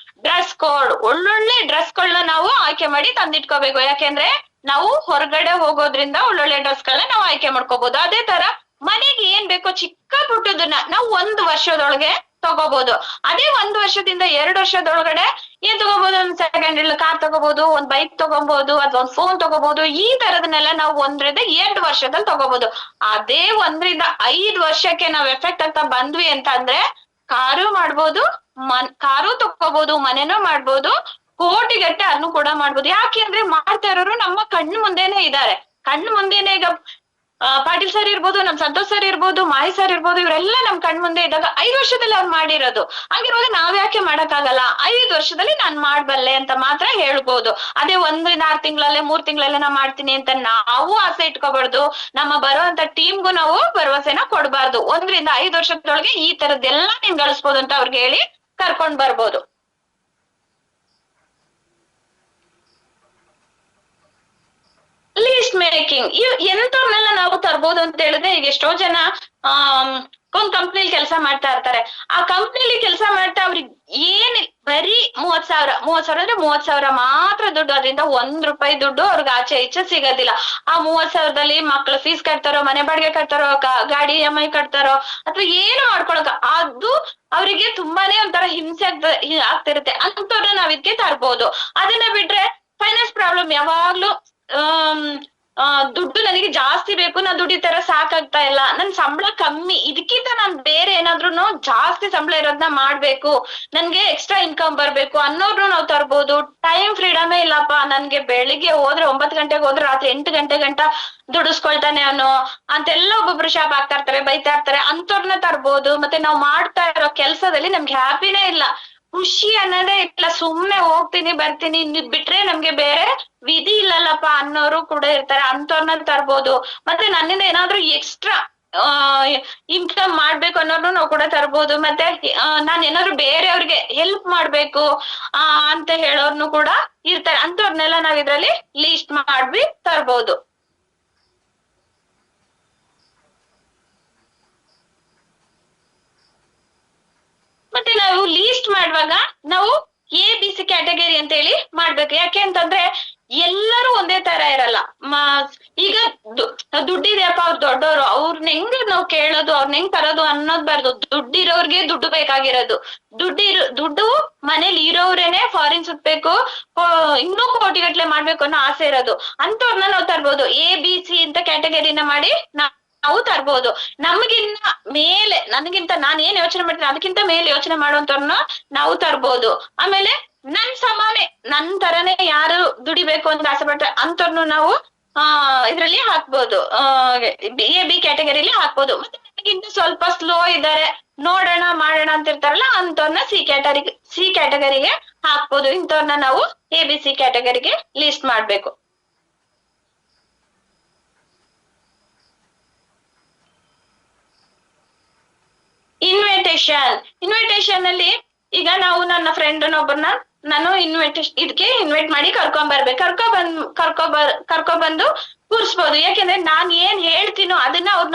ಡ್ರೆಸ್ ಕೋಡ್. ಒಳ್ಳೊಳ್ಳೆ ಡ್ರೆಸ್ಗಳನ್ನ ನಾವು ಆಯ್ಕೆ ಮಾಡಿ ತಂದಿಟ್ಕೋಬೇಕು. ಯಾಕೆಂದ್ರೆ ನಾವು ಹೊರಗಡೆ ಹೋಗೋದ್ರಿಂದ ಒಳ್ಳೊಳ್ಳೆ ಡ್ರೆಸ್ಗಳನ್ನ ನಾವು ಆಯ್ಕೆ ಮಾಡ್ಕೋಬಹುದು. ಅದೇ ತರ ಮನೆಗೆ ಏನ್ ಬೇಕೋ ಚಿಕ್ಕ ಪುಟ್ಟದನ್ನ ನಾವು 1 ವರ್ಷದೊಳಗೆ ತಗೋಬಹುದು. ಅದೇ 1 ವರ್ಷದಿಂದ 2 ವರ್ಷದೊಳಗಡೆ ಏನ್ ತಗೋಬಹುದು? ಒಂದ್ ಸೆಕೆಂಡ್ ಹ್ಯಾಂಡ್ ಕಾರ್ ತಗೋಬಹುದು, ಒಂದ್ ಬೈಕ್ ತಗೋಬಹುದು, ಅಥವಾ ಒಂದ್ ಫೋನ್ ತಗೋಬಹುದು. ಈ ತರದನ್ನೆಲ್ಲ ನಾವು 1ರಿಂದ 2 ವರ್ಷದಲ್ಲಿ ತಗೋಬಹುದು. ಅದೇ 1ರಿಂದ 5 ವರ್ಷಕ್ಕೆ ನಾವ್ ಎಫೆಕ್ಟ್ ಆಗ್ತಾ ಬಂದ್ವಿ ಅಂತ ಅಂದ್ರೆ ಕಾರು ಮಾಡ್ಬೋದು, ಕಾರು ತಗೋಬಹುದು, ಮನೆನೂ ಮಾಡ್ಬೋದು, ಕೋಟಿಗಟ್ಟೆ ಅನ್ನು ಕೂಡ ಮಾಡ್ಬೋದು. ಯಾಕೆ ಅಂದ್ರೆ ಮಾಡ್ತಾ ಇರೋರು ನಮ್ಮ ಕಣ್ಣು ಮುಂದೆನೆ ಇದ್ದಾರೆ. ಕಣ್ಣು ಮುಂದೆನೆ ಈಗ ಪಾಟೀಲ್ ಸರ್ ಇರ್ಬೋದು, ನಮ್ ಸಂತೋಷ್ ಸರ್ ಇರ್ಬೋದು, ಮಾಯಿ ಸರ್ ಇರ್ಬೋದು, ಇವರೆಲ್ಲ ನಮ್ ಕಣ್ ಮುಂದೆ ಇದ್ದಾಗ 5 ವರ್ಷದಲ್ಲಿ ಅವ್ರು ಮಾಡಿರೋದು. ಹಾಗಿರುವಾಗ ನಾವ್ಯಾಕೆ ಮಾಡಕ್ಕಾಗಲ್ಲ? 5 ವರ್ಷದಲ್ಲಿ ನಾನ್ ಮಾಡ್ಬಲ್ಲೆ ಅಂತ ಮಾತ್ರ ಹೇಳ್ಬೋದು. ಅದೇ 1ರಿಂದ 6 ತಿಂಗಳಲ್ಲೇ 3 ತಿಂಗಳಲ್ಲೇ ನಾ ಮಾಡ್ತೀನಿ ಅಂತ ನಾವು ಆಸೆ ಇಟ್ಕೋಬಾರ್ದು. ನಮ್ಮ ಬರುವಂತ ಟೀಮ್ಗೂ ನಾವು ಭರವಸೆನ ಕೊಡ್ಬಾರ್ದು. 1ರಿಂದ 5 ವರ್ಷದೊಳಗೆ ಈ ತರದ್ದೆಲ್ಲ ನೀನ್ ಗಳಿಸ್ಬೋದು ಅಂತ ಅವ್ರಿಗೆ ಹೇಳಿ ಕರ್ಕೊಂಡ್ ಬರ್ಬೋದು. ಲೀಸ್ಟ್ ಮೇಕಿಂಗ್ ಎಂತವ್ರನ್ನೆಲ್ಲ ನಾವು ತರ್ಬೋದು ಅಂತ ಹೇಳಿದ್ರೆ, ಈಗ ಎಷ್ಟೋ ಜನ ಒಂದ್ ಕಂಪ್ನಿಲಿ ಕೆಲಸ ಮಾಡ್ತಾ ಇರ್ತಾರೆ. ಆ ಕಂಪ್ನಿಲಿ ಕೆಲಸ ಮಾಡ್ತಾ ಅವ್ರಿಗೆ ಬರೀ 30,000 ಅಂದ್ರೆ 30,000 ಮಾತ್ರ ದುಡ್ಡು. ಅದರಿಂದ 1 ರೂಪಾಯಿ ದುಡ್ಡು ಅವ್ರಿಗೆ ಆಚೆ ಈಚೆ ಸಿಗೋದಿಲ್ಲ. ಆ 30,000ದಲ್ಲಿ ಮಕ್ಳು ಫೀಸ್ ಕಟ್ತಾರೋ, ಮನೆ ಬಾಡಿಗೆ ಕಟ್ತಾರೋ, ಗಾಡಿ EMI ಕಟ್ತಾರೋ, ಅಥವಾ ಏನು ಮಾಡ್ಕೊಳಕ ಅದು ಅವರಿಗೆ ತುಂಬಾನೇ ಒಂಥರ ಹಿಂಸೆ ಆಗ್ತಿರುತ್ತೆ. ಅಂತವ್ರನ್ನ ನಾವ್ ಇದಕ್ಕೆ ತರ್ಬೋದು. ಅದನ್ನ ಬಿಟ್ರೆ ಫೈನಾನ್ಸ್ ಪ್ರಾಬ್ಲಮ್ ಯಾವಾಗ್ಲೂ ದುಡ್ಡು ನನಗೆ ಜಾಸ್ತಿ ಬೇಕು, ನಾ ದುಡಿತಾರ ಸಾಕಾಗ್ತಾ ಇಲ್ಲ, ನನ್ ಸಂಬಳ ಕಮ್ಮಿ, ಇದಕ್ಕಿಂತ ನಾನ್ ಬೇರೆ ಏನಾದ್ರು ಜಾಸ್ತಿ ಸಂಬಳ ಇರೋದನ್ನ ಮಾಡ್ಬೇಕು, ನನ್ಗೆ ಎಕ್ಸ್ಟ್ರಾ ಇನ್ಕಮ್ ಬರ್ಬೇಕು ಅನ್ನೋರ್ನು ನಾವ್ ತರ್ಬೋದು. ಟೈಮ್ ಫ್ರೀಡಮೇ ಇಲ್ಲಪ್ಪ, ನನ್ಗೆ ಬೆಳಿಗ್ಗೆ ಹೋದ್ರೆ 9 ಗಂಟೆಗೆ ಹೋದ್ರೆ ರಾತ್ರಿ 8 ಗಂಟೆ ಗಂಟ ದುಡಿಸ್ಕೊಳ್ತಾನೆ ಅವನು ಅಂತೆಲ್ಲ ಒಬ್ಬೊಬ್ರು ಶಾಪ್ ಆಗ್ತಾ ಇರ್ತಾರೆ, ಬೈತಾ ಇರ್ತಾರೆ. ಅಂತವ್ರನ್ನ ತರ್ಬೋದು. ಮತ್ತೆ ನಾವ್ ಮಾಡ್ತಾ ಇರೋ ಕೆಲ್ಸದಲ್ಲಿ ನಮ್ಗೆ ಹ್ಯಾಪಿನೇ ಇಲ್ಲ, ಖುಷಿ ಅನ್ನೋದೇ ಇಲ್ಲ. ಸುಮ್ನೆ ಹೋಗ್ತೀನಿ ಬರ್ತೀನಿ ಬಿಟ್ರೆ ನಮ್ಗೆ ಬೇರೆ ವಿಧಿ ಇಲ್ಲಲ್ಲಪ್ಪ ಅನ್ನೋರು ಕೂಡ ಇರ್ತಾರೆ. ಅಂತವ್ರನ್ನ ತರ್ಬೋದು. ಮತ್ತೆ ನನ್ನಿಂದ ಏನಾದ್ರು ಎಕ್ಸ್ಟ್ರಾ ಇನ್ಕಮ್ ಮಾಡ್ಬೇಕು ಅನ್ನೋರ್ನು ನಾವು ಕೂಡ ತರ್ಬೋದು. ಮತ್ತೆ ನಾನ್ ಏನಾದ್ರು ಬೇರೆಯವ್ರಿಗೆ ಹೆಲ್ಪ್ ಮಾಡ್ಬೇಕು ಅಂತ ಹೇಳೋರ್ನು ಕೂಡ ಇರ್ತಾರೆ. ಅಂತವ್ರನ್ನೆಲ್ಲ ನಾವ್ ಇದ್ರಲ್ಲಿ ಲೀಸ್ಟ್ ಮಾಡ್ಬಿ ತರ್ಬೋದು. ಮತ್ತೆ ನಾವು ಲೀಸ್ಟ್ ಮಾಡುವಾಗ ನಾವು ABC ಕ್ಯಾಟಗರಿ ಅಂತ ಹೇಳಿ ಮಾಡ್ಬೇಕು. ಯಾಕೆ ಅಂತಂದ್ರೆ ಎಲ್ಲರೂ ಒಂದೇ ತರ ಇರಲ್ಲ. ಈಗ ದುಡ್ಡಿದೆಯಪ್ಪ, ಅವ್ರು ದೊಡ್ಡವರು, ಅವ್ರನ್ನ ಹೆಂಗ್ ನಾವು ಕೇಳೋದು, ಅವ್ರನ್ನ ಹೆಂಗ್ ತರೋದು ಅನ್ನೋದ್ ಬಾರ್ದು. ದುಡ್ಡಿರೋರ್ಗೆ ದುಡ್ಡು ಬೇಕಾಗಿರೋದು. ದುಡ್ಡು ಮನೇಲಿ ಇರೋರೇನೆ ಫಾರಿನ್ ಸುತ್ಬೇಕು, ಇನ್ನೂ ಕೋಟಿಗಟ್ಲೆ ಮಾಡ್ಬೇಕು ಅನ್ನೋ ಆಸೆ ಇರೋದು. ಅಂತವ್ರನ್ನ ನಾವು ತರ್ಬೋದು. ABC ಅಂತ ಕ್ಯಾಟಗರಿನ ಮಾಡಿ ನಾವು ತರ್ಬೋದು. ನಮಗಿನ್ನ ಮೇಲೆ, ನನಗಿಂತ ನಾನ್ ಏನ್ ಯೋಚನೆ ಮಾಡ್ತೀನಿ ಅದಕ್ಕಿಂತ ಮೇಲೆ ಯೋಚನೆ ಮಾಡುವಂತವ್ರನ್ನ ನಾವು ತರ್ಬೋದು. ಆಮೇಲೆ ನನ್ ತರನೇ ಯಾರು ದುಡಿಬೇಕು ಅಂತ ಆಸೆ ಪಡ್ತಾರೆ ಅಂತವ್ರನ್ನು ನಾವು ಇದ್ರಲ್ಲಿ ಹಾಕ್ಬೋದು, AB ಕ್ಯಾಟಗರಿಲಿ ಹಾಕ್ಬೋದು. ಮತ್ತೆ ನನಗಿಂತ ಸ್ವಲ್ಪ ಸ್ಲೋ ಇದ್ದಾರೆ, ನೋಡೋಣ ಮಾಡೋಣ ಅಂತ ಇರ್ತಾರಲ್ಲ, ಅಂತವ್ರನ್ನ ಸಿ ಕ್ಯಾಟಗರಿಗೆ ಹಾಕ್ಬೋದು. ಇಂಥವ್ರನ್ನ ನಾವು ABC ಕ್ಯಾಟಗರಿಗೆ ಲಿಸ್ಟ್ ಮಾಡ್ಬೇಕು. ಇನ್ವಿಟೇಷನ್ ಅಲ್ಲಿ ಈಗ ನಾವು ನನ್ನ ಫ್ರೆಂಡ್ನೊಬ್ಬರನ್ನ ನಾನು ಇದಕ್ಕೆ ಇನ್ವೈಟ್ ಮಾಡಿ ಕರ್ಕೊಬಂದು ಕೂರ್ಸ್ಬೋದು. ಯಾಕೆಂದ್ರೆ ನಾನ್ ಏನ್ ಹೇಳ್ತೀನೋ ಅದನ್ನ ಅವ್ರು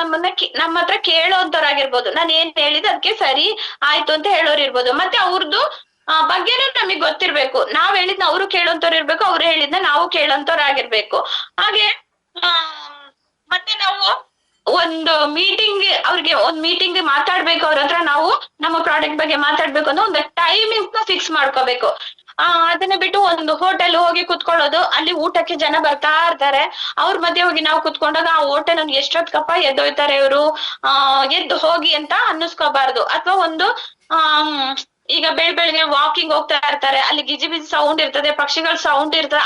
ನಮ್ಮ ಹತ್ರ ಕೇಳೋಂತವ್ರಾಗಿರ್ಬೋದು. ನಾನ್ ಏನ್ ಹೇಳಿದ ಅದಕ್ಕೆ ಸರಿ ಆಯ್ತು ಅಂತ ಹೇಳೋರ್ ಇರ್ಬೋದು. ಮತ್ತೆ ಅವ್ರದ್ದು ಬಗ್ಗೆನೂ ನಮಗ್ ಗೊತ್ತಿರ್ಬೇಕು. ನಾವ್ ಹೇಳಿದ್ನ ಅವರು ಕೇಳೋಂತವ್ರು ಇರ್ಬೇಕು, ಅವ್ರು ಹೇಳಿದ್ನ ನಾವು ಕೇಳೋಂತವ್ರಾಗಿರ್ಬೇಕು. ಹಾಗೆ ಮತ್ತೆ ನಾವು ಒಂದ್ ಮೀಟಿಂಗ್ ಮಾತಾಡ್ಬೇಕು ಅವ್ರ ಹತ್ರ, ನಾವು ನಮ್ಮ ಪ್ರಾಡಕ್ಟ್ ಬಗ್ಗೆ ಮಾತಾಡ್ಬೇಕು ಅಂದ್ರೆ ಒಂದು ಟೈಮಿಂಗ್ಸ್ ನ ಫಿಕ್ಸ್ ಮಾಡ್ಕೋಬೇಕು. ಅದನ್ನ ಬಿಟ್ಟು ಒಂದು ಹೋಟೆಲ್ ಹೋಗಿ ಕುತ್ಕೊಳ್ಳೋದು, ಅಲ್ಲಿ ಊಟಕ್ಕೆ ಜನ ಬರ್ತಾ ಇರ್ತಾರೆ, ಅವ್ರ ಮಧ್ಯೆ ಹೋಗಿ ನಾವು ಕುತ್ಕೊಂಡಾಗ ಆ ಹೋಟೆಲ್ ಎಷ್ಟೊತ್ಕಪ್ಪ ಎದ್ದೋಯ್ತಾರೆ ಇವ್ರು, ಎದ್ದು ಹೋಗಿ ಅಂತ ಅನ್ನಿಸ್ಕೋಬಾರ್ದು. ಅಥವಾ ಒಂದು ಈಗ ಬೆಳಿಗ್ಗೆ ವಾಕಿಂಗ್ ಹೋಗ್ತಾ ಇರ್ತಾರೆ, ಅಲ್ಲಿ ಗಿಜಿ ಬಿಜಿ ಸೌಂಡ್ ಇರ್ತದೆ, ಪಕ್ಷಿಗಳ ಸೌಂಡ್ ಇರ್ತದೆ,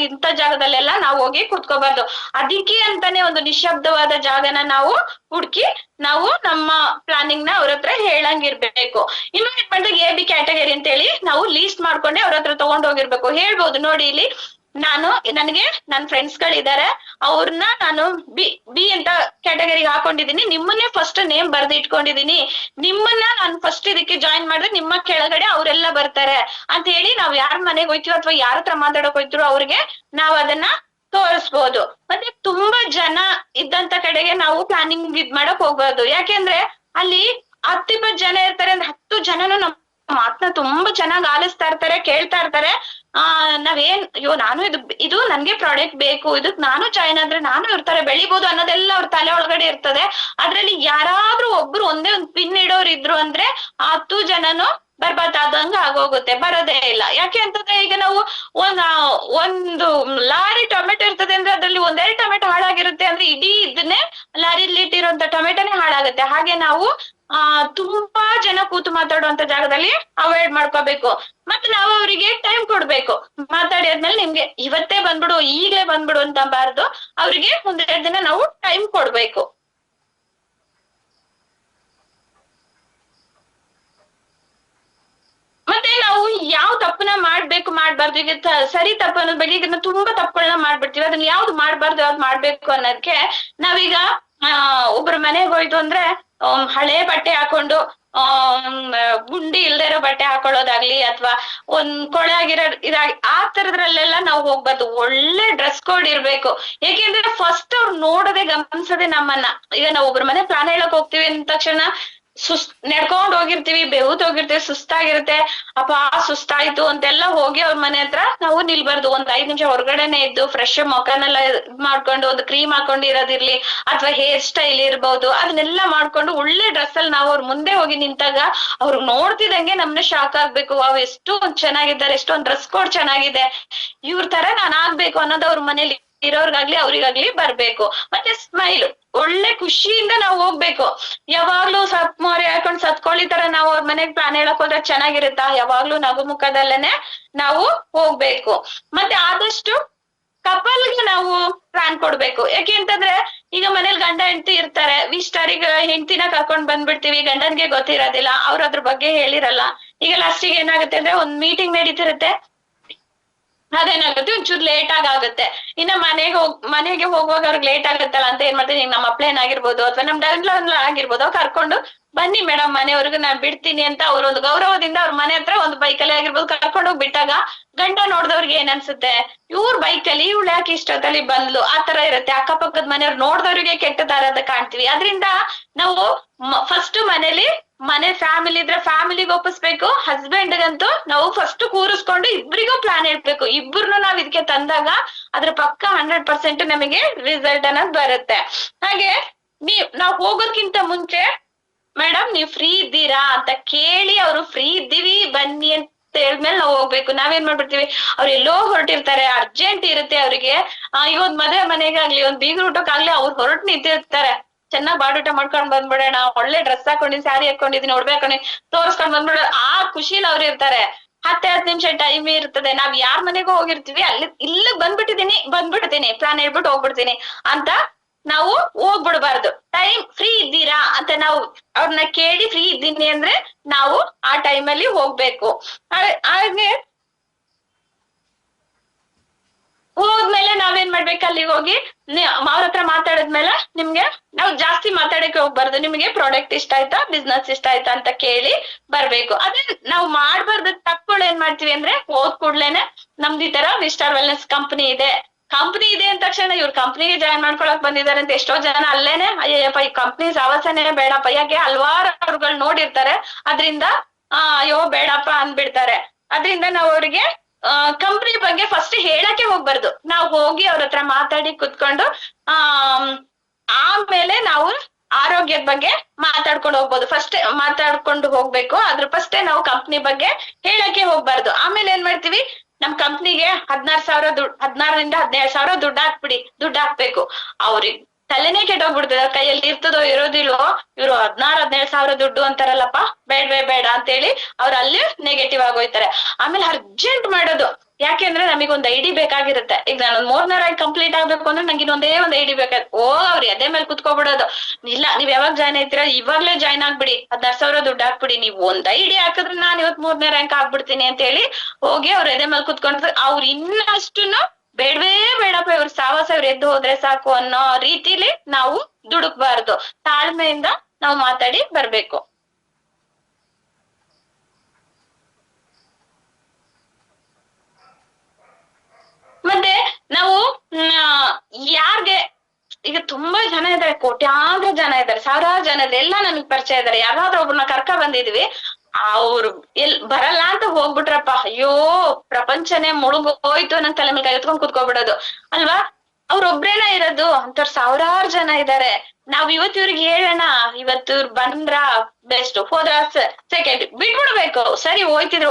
ಇಂಥ ಜಾಗದಲ್ಲೆಲ್ಲ ನಾವು ಹೋಗಿ ಕುತ್ಕೋಬಾರ್ದು. ಅದಕ್ಕೆ ಅಂತಾನೆ ಒಂದು ನಿಶಬ್ದವಾದ ಜಾಗನ ನಾವು ಹುಡ್ಕಿ ನಾವು ನಮ್ಮ ಪ್ಲಾನಿಂಗ್ ನ ಅವ್ರ ಹತ್ರ ಹೇಳಂಗಿರ್ಬೇಕು. ಇನ್ವೈಟ್ ಮಾಡಿದಾಗ AB ಕ್ಯಾಟಗರಿ ಅಂತ ಹೇಳಿ ನಾವು ಲೀಸ್ಟ್ ಮಾಡ್ಕೊಂಡೆ ಅವ್ರ ಹತ್ರ ತಗೊಂಡ್ ಹೋಗಿರ್ಬೇಕು. ಹೇಳ್ಬೋದು, ನೋಡಿ ಇಲ್ಲಿ ನಾನು ನನಗೆ ನನ್ನ ಫ್ರೆಂಡ್ಸ್ ಗಳಿದ್ದಾರೆ, ಅವ್ರನ್ನ ನಾನು ಬಿ ಬಿ ಅಂತ ಕ್ಯಾಟಗರಿಗೆ ಹಾಕೊಂಡಿದೀನಿ. ನಿಮ್ಮನ್ನೇ ಫಸ್ಟ್ ನೇಮ್ ಬರ್ದು ಇಟ್ಕೊಂಡಿದೀನಿ. ನಿಮ್ಮನ್ನ ನಾನು ಫಸ್ಟ್ ಇದಕ್ಕೆ ಜಾಯಿನ್ ಮಾಡಿದ್ರೆ ನಿಮ್ಮ ಕೆಳಗಡೆ ಅವರೆಲ್ಲ ಬರ್ತಾರೆ ಅಂತ ಹೇಳಿ ನಾವ್ ಯಾರ ಮನೆಗೆ ಹೋಯ್ತೀವೋ ಅಥವಾ ಯಾರ ಹತ್ರ ಮಾತಾಡಕ್ ಹೋಯ್ತಿರೋ ಅವ್ರಿಗೆ ನಾವ್ ಅದನ್ನ ತೋರಿಸ್ಬೋದು. ಮತ್ತೆ ತುಂಬಾ ಜನ ಇದ್ದಂತ ಕಡೆಗೆ ನಾವು ಪ್ಲಾನಿಂಗ್ ಇದ್ ಮಾಡಕ್ ಹೋಗ್ಬಾರ್ದು. ಯಾಕೆಂದ್ರೆ ಅಲ್ಲಿ 10-20 ಜನ ಇರ್ತಾರೆ ಅಂದ್ರೆ 10 ಜನನು ನಮ್ ಮಾತನ್ನ ತುಂಬಾ ಚೆನ್ನಾಗ್ ಆಲಿಸ್ತಾ ಇರ್ತಾರೆ, ಕೇಳ್ತಾ ಇರ್ತಾರೆ. ನಾವೇನ್ ಅಯ್ಯೋ ನಾನು ಇದು ನನ್ಗೆ ಪ್ರಾಡಕ್ಟ್ ಬೇಕು, ಇದಕ್ ನಾನು ಜಾಯಿನ್ ಆದ್ರೆ ನಾನು ಇರ್ತಾರೆ ಬೆಳಿಬೋದು ಅನ್ನೋದೆಲ್ಲ ಅವ್ರ ತಲೆ ಒಳಗಡೆ ಇರ್ತದೆ. ಅದ್ರಲ್ಲಿ ಯಾರಾದ್ರೂ ಒಬ್ರು ಒಂದೇ ಒಂದ್ ಪಿನ್ ಇಡೋರು ಇದ್ರು ಅಂದ್ರೆ 10 ಜನನು ಬರ್ಬಾದ್ ಆದಂಗ ಆಗೋಗುತ್ತೆ, ಬರೋದೇ ಇಲ್ಲ. ಯಾಕೆ ಅಂತಂದ್ರೆ ಈಗ ನಾವು ಒಂದು ಲಾರಿ ಟೊಮೆಟೊ ಇರ್ತದೆ ಅಂದ್ರೆ ಅದ್ರಲ್ಲಿ 1-2 ಟೊಮೆಟೊ ಹಾಳಾಗಿರುತ್ತೆ ಅಂದ್ರೆ ಇಡೀ ಇದನ್ನೇ ಲಾರಿಲಿ ಇಟ್ಟಿರುವಂತ ಟೊಮೆಟೊನೇ ಹಾಳಾಗುತ್ತೆ. ಹಾಗೆ ನಾವು ತುಂಬಾ ಜನ ಕೂತು ಮಾತಾಡುವಂತ ಜಾಗದಲ್ಲಿ ಅವಾಯ್ಡ್ ಮಾಡ್ಕೋಬೇಕು. ಮತ್ತೆ ನಾವು ಅವರಿಗೆ ಟೈಮ್ ಕೊಡ್ಬೇಕು. ಮಾತಾಡಿ ಆದ್ಮೇಲೆ ನಿಮ್ಗೆ ಇವತ್ತೇ ಬಂದ್ಬಿಡು, ಈಗ್ಲೇ ಬಂದ್ಬಿಡು ಅಂತ ಬಾರ್ದು, ಅವ್ರಿಗೆ 1-2 ದಿನ ನಾವು ಟೈಮ್ ಕೊಡ್ಬೇಕು. ಮತ್ತೆ ನಾವು ಯಾವ ತಪ್ಪನ್ನ ಮಾಡ್ಬೇಕು ಮಾಡ್ಬಾರ್ದು, ಈಗ ಸರಿ ತಪ್ಪು ಅನ್ನೋದ್ ಬಗ್ಗೆ ಈಗ ನಾವು ತುಂಬಾ ತಪ್ಪುಗಳನ್ನ ಮಾಡ್ಬಿಡ್ತೀವಿ. ಅದನ್ನ ಯಾವ್ದು ಮಾಡ್ಬಾರ್ದು ಯಾವ್ದು ಮಾಡ್ಬೇಕು ಅನ್ನೋದಕ್ಕೆ ನಾವೀಗ ಒಬ್ರ ಮನೆಗೆ ಹೋಯ್ತು ಅಂದ್ರೆ ಹಳೆ ಬಟ್ಟೆ ಹಾಕೊಂಡು ಗುಂಡಿ ಇಲ್ದೇ ಇರೋ ಬಟ್ಟೆ ಹಾಕೊಳ್ಳೋದಾಗ್ಲಿ ಅಥವಾ ಒಂದ್ ಕೊಳೆ ಆಗಿರೋ ಇದಾಗಿ ಆ ತರದ್ರಲ್ಲೆಲ್ಲ ನಾವು ಹೋಗ್ಬಾರ್ದು. ಒಳ್ಳೆ ಡ್ರೆಸ್ ಕೋಡ್ ಇರ್ಬೇಕು. ಯಾಕೆಂದ್ರೆ ಫಸ್ಟ್ ಅವ್ರು ನೋಡದೆ ಗಮನಿಸದೆ ನಮ್ಮನ್ನ, ಈಗ ನಾವು ಒಬ್ರ ಮನೆ ಪ್ಲಾನ್ ಹೇಳಕ್ ಹೋಗ್ತೀವಿ ಅಂದ ತಕ್ಷಣ ನಡ್ಕೊಂಡ್ ಹೋಗಿರ್ತೀವಿ, ಬೆವ್ತ್ ಹೋಗಿರ್ತೀವಿ, ಸುಸ್ತಾಗಿರುತ್ತೆ, ಅಪ್ಪ ಸುಸ್ತಾಯ್ತು ಅಂತೆಲ್ಲ ಹೋಗಿ ಅವ್ರ ಮನೆ ಹತ್ರ ನಾವು ನಿಲ್ಬಾರ್ದು. 5 ನಿಮಿಷ ಹೊರಗಡೆನೆ ಇದ್ದು ಫ್ರೆಶ್ ಮೊಖನೆಲ್ಲ ಮಾಡ್ಕೊಂಡು ಒಂದು ಕ್ರೀಮ್ ಹಾಕೊಂಡು ಇರೋದಿರ್ಲಿ ಅಥವಾ ಹೇರ್ ಸ್ಟೈಲ್ ಇರ್ಬೋದು, ಅದನ್ನೆಲ್ಲ ಮಾಡ್ಕೊಂಡು ಒಳ್ಳೆ ಡ್ರೆಸ್ ಅಲ್ಲಿ ನಾವು ಅವ್ರ ಮುಂದೆ ಹೋಗಿ ನಿಂತಾಗ ಅವ್ರು ನೋಡ್ತಿದಂಗೆ ನಮ್ನ ಶಾಕ್ ಆಗ್ಬೇಕು. ಅವ್ ಎಷ್ಟು ಚೆನ್ನಾಗಿದ್ದಾರೆ, ಎಷ್ಟೊಂದ್ ಡ್ರೆಸ್ ಕೋಡ್ ಚೆನ್ನಾಗಿದೆ, ಇವ್ರ ತರ ನಾನ್ ಆಗ್ಬೇಕು ಅನ್ನೋದು ಅವ್ರ ಮನೇಲಿ ಇರೋರ್ಗಾಗ್ಲಿ ಅವ್ರಿಗಾಗ್ಲಿ ಬರ್ಬೇಕು. ಮತ್ತೆ ಸ್ಮೈಲ್, ಒಳ್ಳೆ ಖುಷಿಯಿಂದ ನಾವು ಹೋಗ್ಬೇಕು. ಯಾವಾಗ್ಲೂ ಸಪ್ ಮೋರೆ ಹಾಕೊಂಡ್ ಸತ್ಕೊಳ್ಳಿ ತರ ನಾವು ಅವ್ರ ಮನೆಗ್ ಪ್ಲಾನ್ ಹೇಳಕ್ ಹೋದ್ರೆ ಚೆನ್ನಾಗಿರುತ್ತಾ? ಯಾವಾಗ್ಲೂ ನಗು ಮುಖದಲ್ಲೇನೆ ನಾವು ಹೋಗ್ಬೇಕು. ಮತ್ತೆ ಆದಷ್ಟು ಕಪಲ್ಗೆ ನಾವು ಪ್ಲಾನ್ ಕೊಡ್ಬೇಕು. ಯಾಕೆ ಅಂತಂದ್ರೆ ಈಗ ಮನೇಲಿ ಗಂಡ ಹೆಂಡತಿ ಇರ್ತಾರೆ, ವಿಸ್ಟಾರಿಗೆ ಹೆಂಡತಿನ ಕರ್ಕೊಂಡ್ ಬಂದ್ಬಿಡ್ತೀವಿ, ಗಂಡನ್ಗೆ ಗೊತ್ತಿರೋದಿಲ್ಲ, ಅವ್ರ ಅದ್ರ ಬಗ್ಗೆ ಹೇಳಿರಲ್ಲ. ಈಗ ಲಾಸ್ಟಿಗೆ ಏನಾಗುತ್ತೆ ಅಂದ್ರೆ ಒಂದ್ ಮೀಟಿಂಗ್ ನಡೀತಿರುತ್ತೆ, ಅದೇನಾಗುತ್ತೆ ಒಂಚೂರು ಲೇಟ್ ಆಗುತ್ತೆ. ಇನ್ನ ಮನೆಗೆ ಹೋಗುವಾಗ ಅವ್ರಿಗೆ ಲೇಟ್ ಆಗುತ್ತಲ್ಲ ಅಂತ ಏನ್ ಮಾಡ್ತೀನಿ, ನಮ್ಮ ಅಪ್ಲೇನ್ ಆಗಿರ್ಬೋದು ಅಥವಾ ನಮ್ ಡನ್ ಆಗಿರ್ಬೋದು, ಅವ್ರು ಕರ್ಕೊಂಡು ಬನ್ನಿ ಮೇಡಮ್ ಮನೆಯವ್ರಿಗೆ ನಾನ್ ಬಿಡ್ತೀನಿ ಅಂತ ಅವ್ರೊಂದು ಗೌರವದಿಂದ ಅವ್ರ ಮನೆ ಹತ್ರ ಒಂದು ಬೈಕಲ್ಲಿ ಆಗಿರ್ಬೋದು ಕರ್ಕೊಂಡೋಗಿ ಬಿಟ್ಟಾಗ ಗಂಡ ನೋಡ್ದವ್ರಿಗೆ ಏನ್ ಅನ್ಸುತ್ತೆ, ಇವ್ರ ಬೈಕಲ್ಲಿ ಇವಳು ಯಾಕೆ ಇಷ್ಟೊತ್ತಲ್ಲಿ ಬಂದ್ಲು ಆ ತರ ಇರುತ್ತೆ. ಅಕ್ಕಪಕ್ಕದ ಮನೆಯವ್ರು ನೋಡ್ದವ್ರಿಗೆ ಕೆಟ್ಟ ತರದ ಕಾಣ್ತೀವಿ. ಅದ್ರಿಂದ ನಾವು ಫಸ್ಟ್ ಮನೆ ಫ್ಯಾಮಿಲಿ ಇದ್ರೆ ಫ್ಯಾಮಿಲಿಗೆ ಒಪ್ಪಿಸ್ಬೇಕು. ಹಸ್ಬೆಂಡ್ಗಂತೂ ನಾವು ಫಸ್ಟ್ ಕೂರಿಸ್ಕೊಂಡು ಇಬ್ರಿಗೂ ಪ್ಲಾನ್ ಇಡ್ಬೇಕು. ಇಬ್ರು ನಾವ್ ಇದಕ್ಕೆ ತಂದಾಗ ಅದ್ರ ಪಕ್ಕ 100% ನಮಗೆ ರಿಸಲ್ಟ್ ಅನ್ನೋದು ಬರುತ್ತೆ. ಹಾಗೆ ನಾವ್ ಹೋಗೋದ್ಕಿಂತ ಮುಂಚೆ ಮೇಡಮ್ ನೀವ್ ಫ್ರೀ ಇದ್ದೀರಾ ಅಂತ ಕೇಳಿ ಅವ್ರು ಫ್ರೀ ಇದ್ದೀವಿ ಬನ್ನಿ ಅಂತ ಹೇಳಿದ್ಮೇಲೆ ನಾವು ಹೋಗ್ಬೇಕು. ನಾವೇನ್ ಮಾಡ್ಬಿಡ್ತೀವಿ, ಅವ್ರು ಎಲ್ಲೋ ಹೊರಟಿರ್ತಾರೆ, ಅರ್ಜೆಂಟ್ ಇರುತ್ತೆ ಅವ್ರಿಗೆ, ಇವತ್ ಮದುವೆ ಮನೆಗಾಗ್ಲಿ ಒಂದ್ ಬೀಗ್ರ ಊಟಕ್ಕಾಗ್ಲಿ ಅವ್ರು ಹೊರಟು ನಿಂತಿರ್ತಾರೆ, ಚೆನ್ನಾಗ್ ಬಾಡೂಟ ಮಾಡ್ಕೊಂಡ್ ಬಂದ್ಬಿಡೋಣ, ಒಳ್ಳೆ ಡ್ರೆಸ್ ಹಾಕೊಂಡಿನಿ, ಸ್ಯಾರಿ ಹಾಕೊಂಡಿದೀನಿ, ಒಡವೆ ಹಾಕೊಂಡಿನಿ, ತೋರ್ಸ್ಕೊಂಡ್ ಬಂದ್ಬಿಡೋಣ, ಆ ಖುಷಿಲಿ ಅವ್ರು ಇರ್ತಾರೆ. 10 ನಿಮಿಷ ಟೈಮ್ ಇರ್ತದೆ. ನಾವ್ ಯಾರ್ ಮನೆಗೂ ಹೋಗಿರ್ತೀವಿ, ಇಲ್ಲಿಗ್ ಬಂದ್ಬಿಡ್ತೀನಿ ಪ್ಲಾನ್ ಹೇಳ್ಬಿಟ್ಟು ಹೋಗ್ಬಿಡ್ತೀನಿ ಅಂತ ನಾವು ಹೋಗ್ಬಿಡ್ಬಾರ್ದು. ಟೈಮ್ ಫ್ರೀ ಇದ್ದೀರಾ ಅಂತ ನಾವು ಅವ್ರನ್ನ ಕೇಳಿ ಫ್ರೀ ಇದ್ದೀನಿ ಅಂದ್ರೆ ನಾವು ಆ ಟೈಮಲ್ಲಿ ಹೋಗ್ಬೇಕು. ಹಾಗೆ ಹೋದ್ಮೇಲೆ ನಾವೇನ್ ಮಾಡ್ಬೇಕು, ಅಲ್ಲಿಗೆ ಹೋಗಿ ಅವ್ರ ಹತ್ರ ಮಾತಾಡಿದ್ಮೇಲೆ ನಿಮ್ಗೆ ನಾವು ಜಾಸ್ತಿ ಮಾತಾಡಕ್ಕೆ ಹೋಗ್ಬಾರ್ದು. ನಿಮ್ಗೆ ಪ್ರಾಡಕ್ಟ್ ಇಷ್ಟ ಆಯ್ತಾ, ಬಿಸ್ನೆಸ್ ಇಷ್ಟ ಆಯ್ತಾ ಅಂತ ಕೇಳಿ ಬರ್ಬೇಕು. ಅದೇ ನಾವು ಮಾಡ್ಬಾರ್ದು ತಪ್ಪುಗಳು ಏನ್ ಮಾಡ್ತೀವಿ ಅಂದ್ರೆ ಹೋದ್ ಕೂಡ್ಲೇನೆ ನಮ್ದು ಈ ತರ ವಿಸ್ಟಾರ್ ವೆಲ್ನೆಸ್ ಕಂಪನಿ ಇದೆ ಅಂದ ತಕ್ಷಣ ಇವ್ರ ಕಂಪ್ನಿಗೆ ಜಾಯಿನ್ ಮಾಡ್ಕೊಳಕ್ ಬಂದಿದ್ದಾರೆ ಅಂತ ಎಷ್ಟೋ ಜನ ಅಲ್ಲೇನೆ ಅಯ್ಯಪ್ಪ ಈ ಕಂಪ್ನಿ ಸಾವಾಸನೆ ಬೇಡಪ್ಪ, ಯಾಕೆ ಹಲ್ವಾರು ಅವ್ರುಗಳು ನೋಡಿರ್ತಾರೆ, ಅದ್ರಿಂದ ಅಯ್ಯೋ ಬೇಡಪ್ಪ ಅಂದ್ಬಿಡ್ತಾರೆ. ಅದ್ರಿಂದ ನಾವು ಅವ್ರಿಗೆ ಕಂಪ್ನಿ ಬಗ್ಗೆ ಫಸ್ಟ್ ಹೇಳಕ್ಕೆ ಹೋಗ್ಬಾರ್ದು. ನಾವು ಹೋಗಿ ಅವ್ರ ಹತ್ರ ಮಾತಾಡಿ ಕುತ್ಕೊಂಡು ಆಮೇಲೆ ನಾವು ಆರೋಗ್ಯದ ಬಗ್ಗೆ ಮಾತಾಡ್ಕೊಂಡು ಹೋಗ್ಬೋದು. ಫಸ್ಟ್ ಮಾತಾಡ್ಕೊಂಡು ಹೋಗ್ಬೇಕು, ಅದ್ರ ಫಸ್ಟೇ ನಾವು ಕಂಪ್ನಿ ಬಗ್ಗೆ ಹೇಳಕ್ಕೆ ಹೋಗ್ಬಾರ್ದು. ಆಮೇಲೆ ಏನ್ ಮಾಡ್ತೀವಿ, ನಮ್ ಕಂಪ್ನಿಗೆ 16,000 17,000 ದುಡ್ಡು ಹಾಕ್ಬೇಕು. ಅವ್ರಿಗೆ ತಲೆನೇ ಕೆಟ್ಟೋಗ್ಬಿಡ್ತದೆ, ಕೈಯಲ್ಲಿ ಇರ್ತದೋ ಇರೋದಿಲ್ವೋ, ಇವ್ರು 16,000 ದುಡ್ಡು ಅಂತಾರಲ್ಲಪ್ಪ, ಬೇಡ ಅಂತೇಳಿ ಅವ್ರು ಅಲ್ಲಿ ನೆಗೆಟಿವ್ ಆಗೋಯ್ತಾರೆ. ಆಮೇಲೆ ಅರ್ಜೆಂಟ್ ಮಾಡೋದು, ಯಾಕೆಂದ್ರೆ ನಮಗೊಂದ್ ಐಡಿ ಬೇಕಾಗಿರುತ್ತೆ. ಈಗ ನಾನು 3ನೇ ರ್ಯಾಂಕ್ ಕಂಪ್ಲೀಟ್ ಆಗ್ಬೇಕು ಅಂದ್ರೆ ನಂಗೆ ಇನ್ನೊಂದೇ ಒಂದ್ ಐಡಿ ಬೇಕಾಗುತ್ತೆ. ಅವ್ರು ಎದೆ ಮೇಲೆ ಕುತ್ಕೋಬಿಡೋದು, ಇಲ್ಲ ನೀವ್ ಯಾವಾಗ ಜಾಯ್ನ್ ಆಯ್ತೀರಾ, ಇವಾಗ್ಲೇ ಜಾಯ್ನ್ ಆಗ್ಬಿಡಿ, 16,000 ದುಡ್ಡು ಹಾಕ್ಬಿಡಿ, ನೀವು ಒಂದ್ ಐಡಿ ಹಾಕಿದ್ರೆ ನಾನು ಇವತ್ 3ನೇ ರ್ಯಾಂಕ್ ಆಗ್ಬಿಡ್ತೀನಿ ಅಂತ ಹೇಳಿ ಹೋಗಿ ಅವ್ರ ಎದೆ ಮೇಲೆ ಕುತ್ಕೊಂಡ್ರೆ ಅವ್ರು ಇನ್ನಷ್ಟು ಬೇಡವೇ ಬೇಡಪ್ಪ ಇವ್ರ ಸಾವಾಸ ಇವ್ರು ಎದ್ದು ಹೋದ್ರೆ ಸಾಕು ಅನ್ನೋ ರೀತಿಲಿ ನಾವು ದುಡುಕ್ಬಾರ್ದು. ತಾಳ್ಮೆಯಿಂದ ನಾವು ಮಾತಾಡಿ ಬರ್ಬೇಕು. ಮತ್ತೆ ನಾವು ಯಾರ್ಗೆ ಈಗ ತುಂಬಾ ಜನ ಇದಾರೆ, ಕೋಟ್ಯಾಂತರ ಜನ ಇದಾರೆ, ಸಾವಿರಾರು ಜನ ಇದಾರೆ, ಎಲ್ಲಾ ನಮಗ್ ಪರಿಚಯ ಇದಾರೆ. ಯಾರಾದ್ರೂ ಒಬ್ರನ್ನ ಕರ್ಕ ಬಂದಿದ್ವಿ, ಅವ್ರು ಬರಲ್ಲ ಅಂತ ಹೋಗ್ಬಿಟ್ರಪ್ಪ, ಅಯ್ಯೋ ಪ್ರಪಂಚನೇ ಮುಳುಗೋಯ್ತು ನನ್ ತಲೆ ಮೇಲೆ ಕೈ ಎತ್ಕೊಂಡ್ ಕುತ್ಕೋಬಿಡೋದು ಅಲ್ವಾ. ಅವ್ರೊಬ್ರೇನ ಇರೋದು, ಅಂತವ್ರ ಸಾವಿರಾರು ಜನ ಇದಾರೆ. ನಾವ್ ಇವತ್ತು ಇವ್ರಿಗೆ ಹೇಳೋಣ, ಇವತ್ತು ಇವ್ರು ಬಂದ್ರ ಬೆಸ್ಟ್, ಹೋದ್ರ ಸೆಕೆಂಡ್, ಬಿಟ್ಬಿಡ್ಬೇಕು. ಸರಿ ಹೋಯ್ತಿದ್ರು,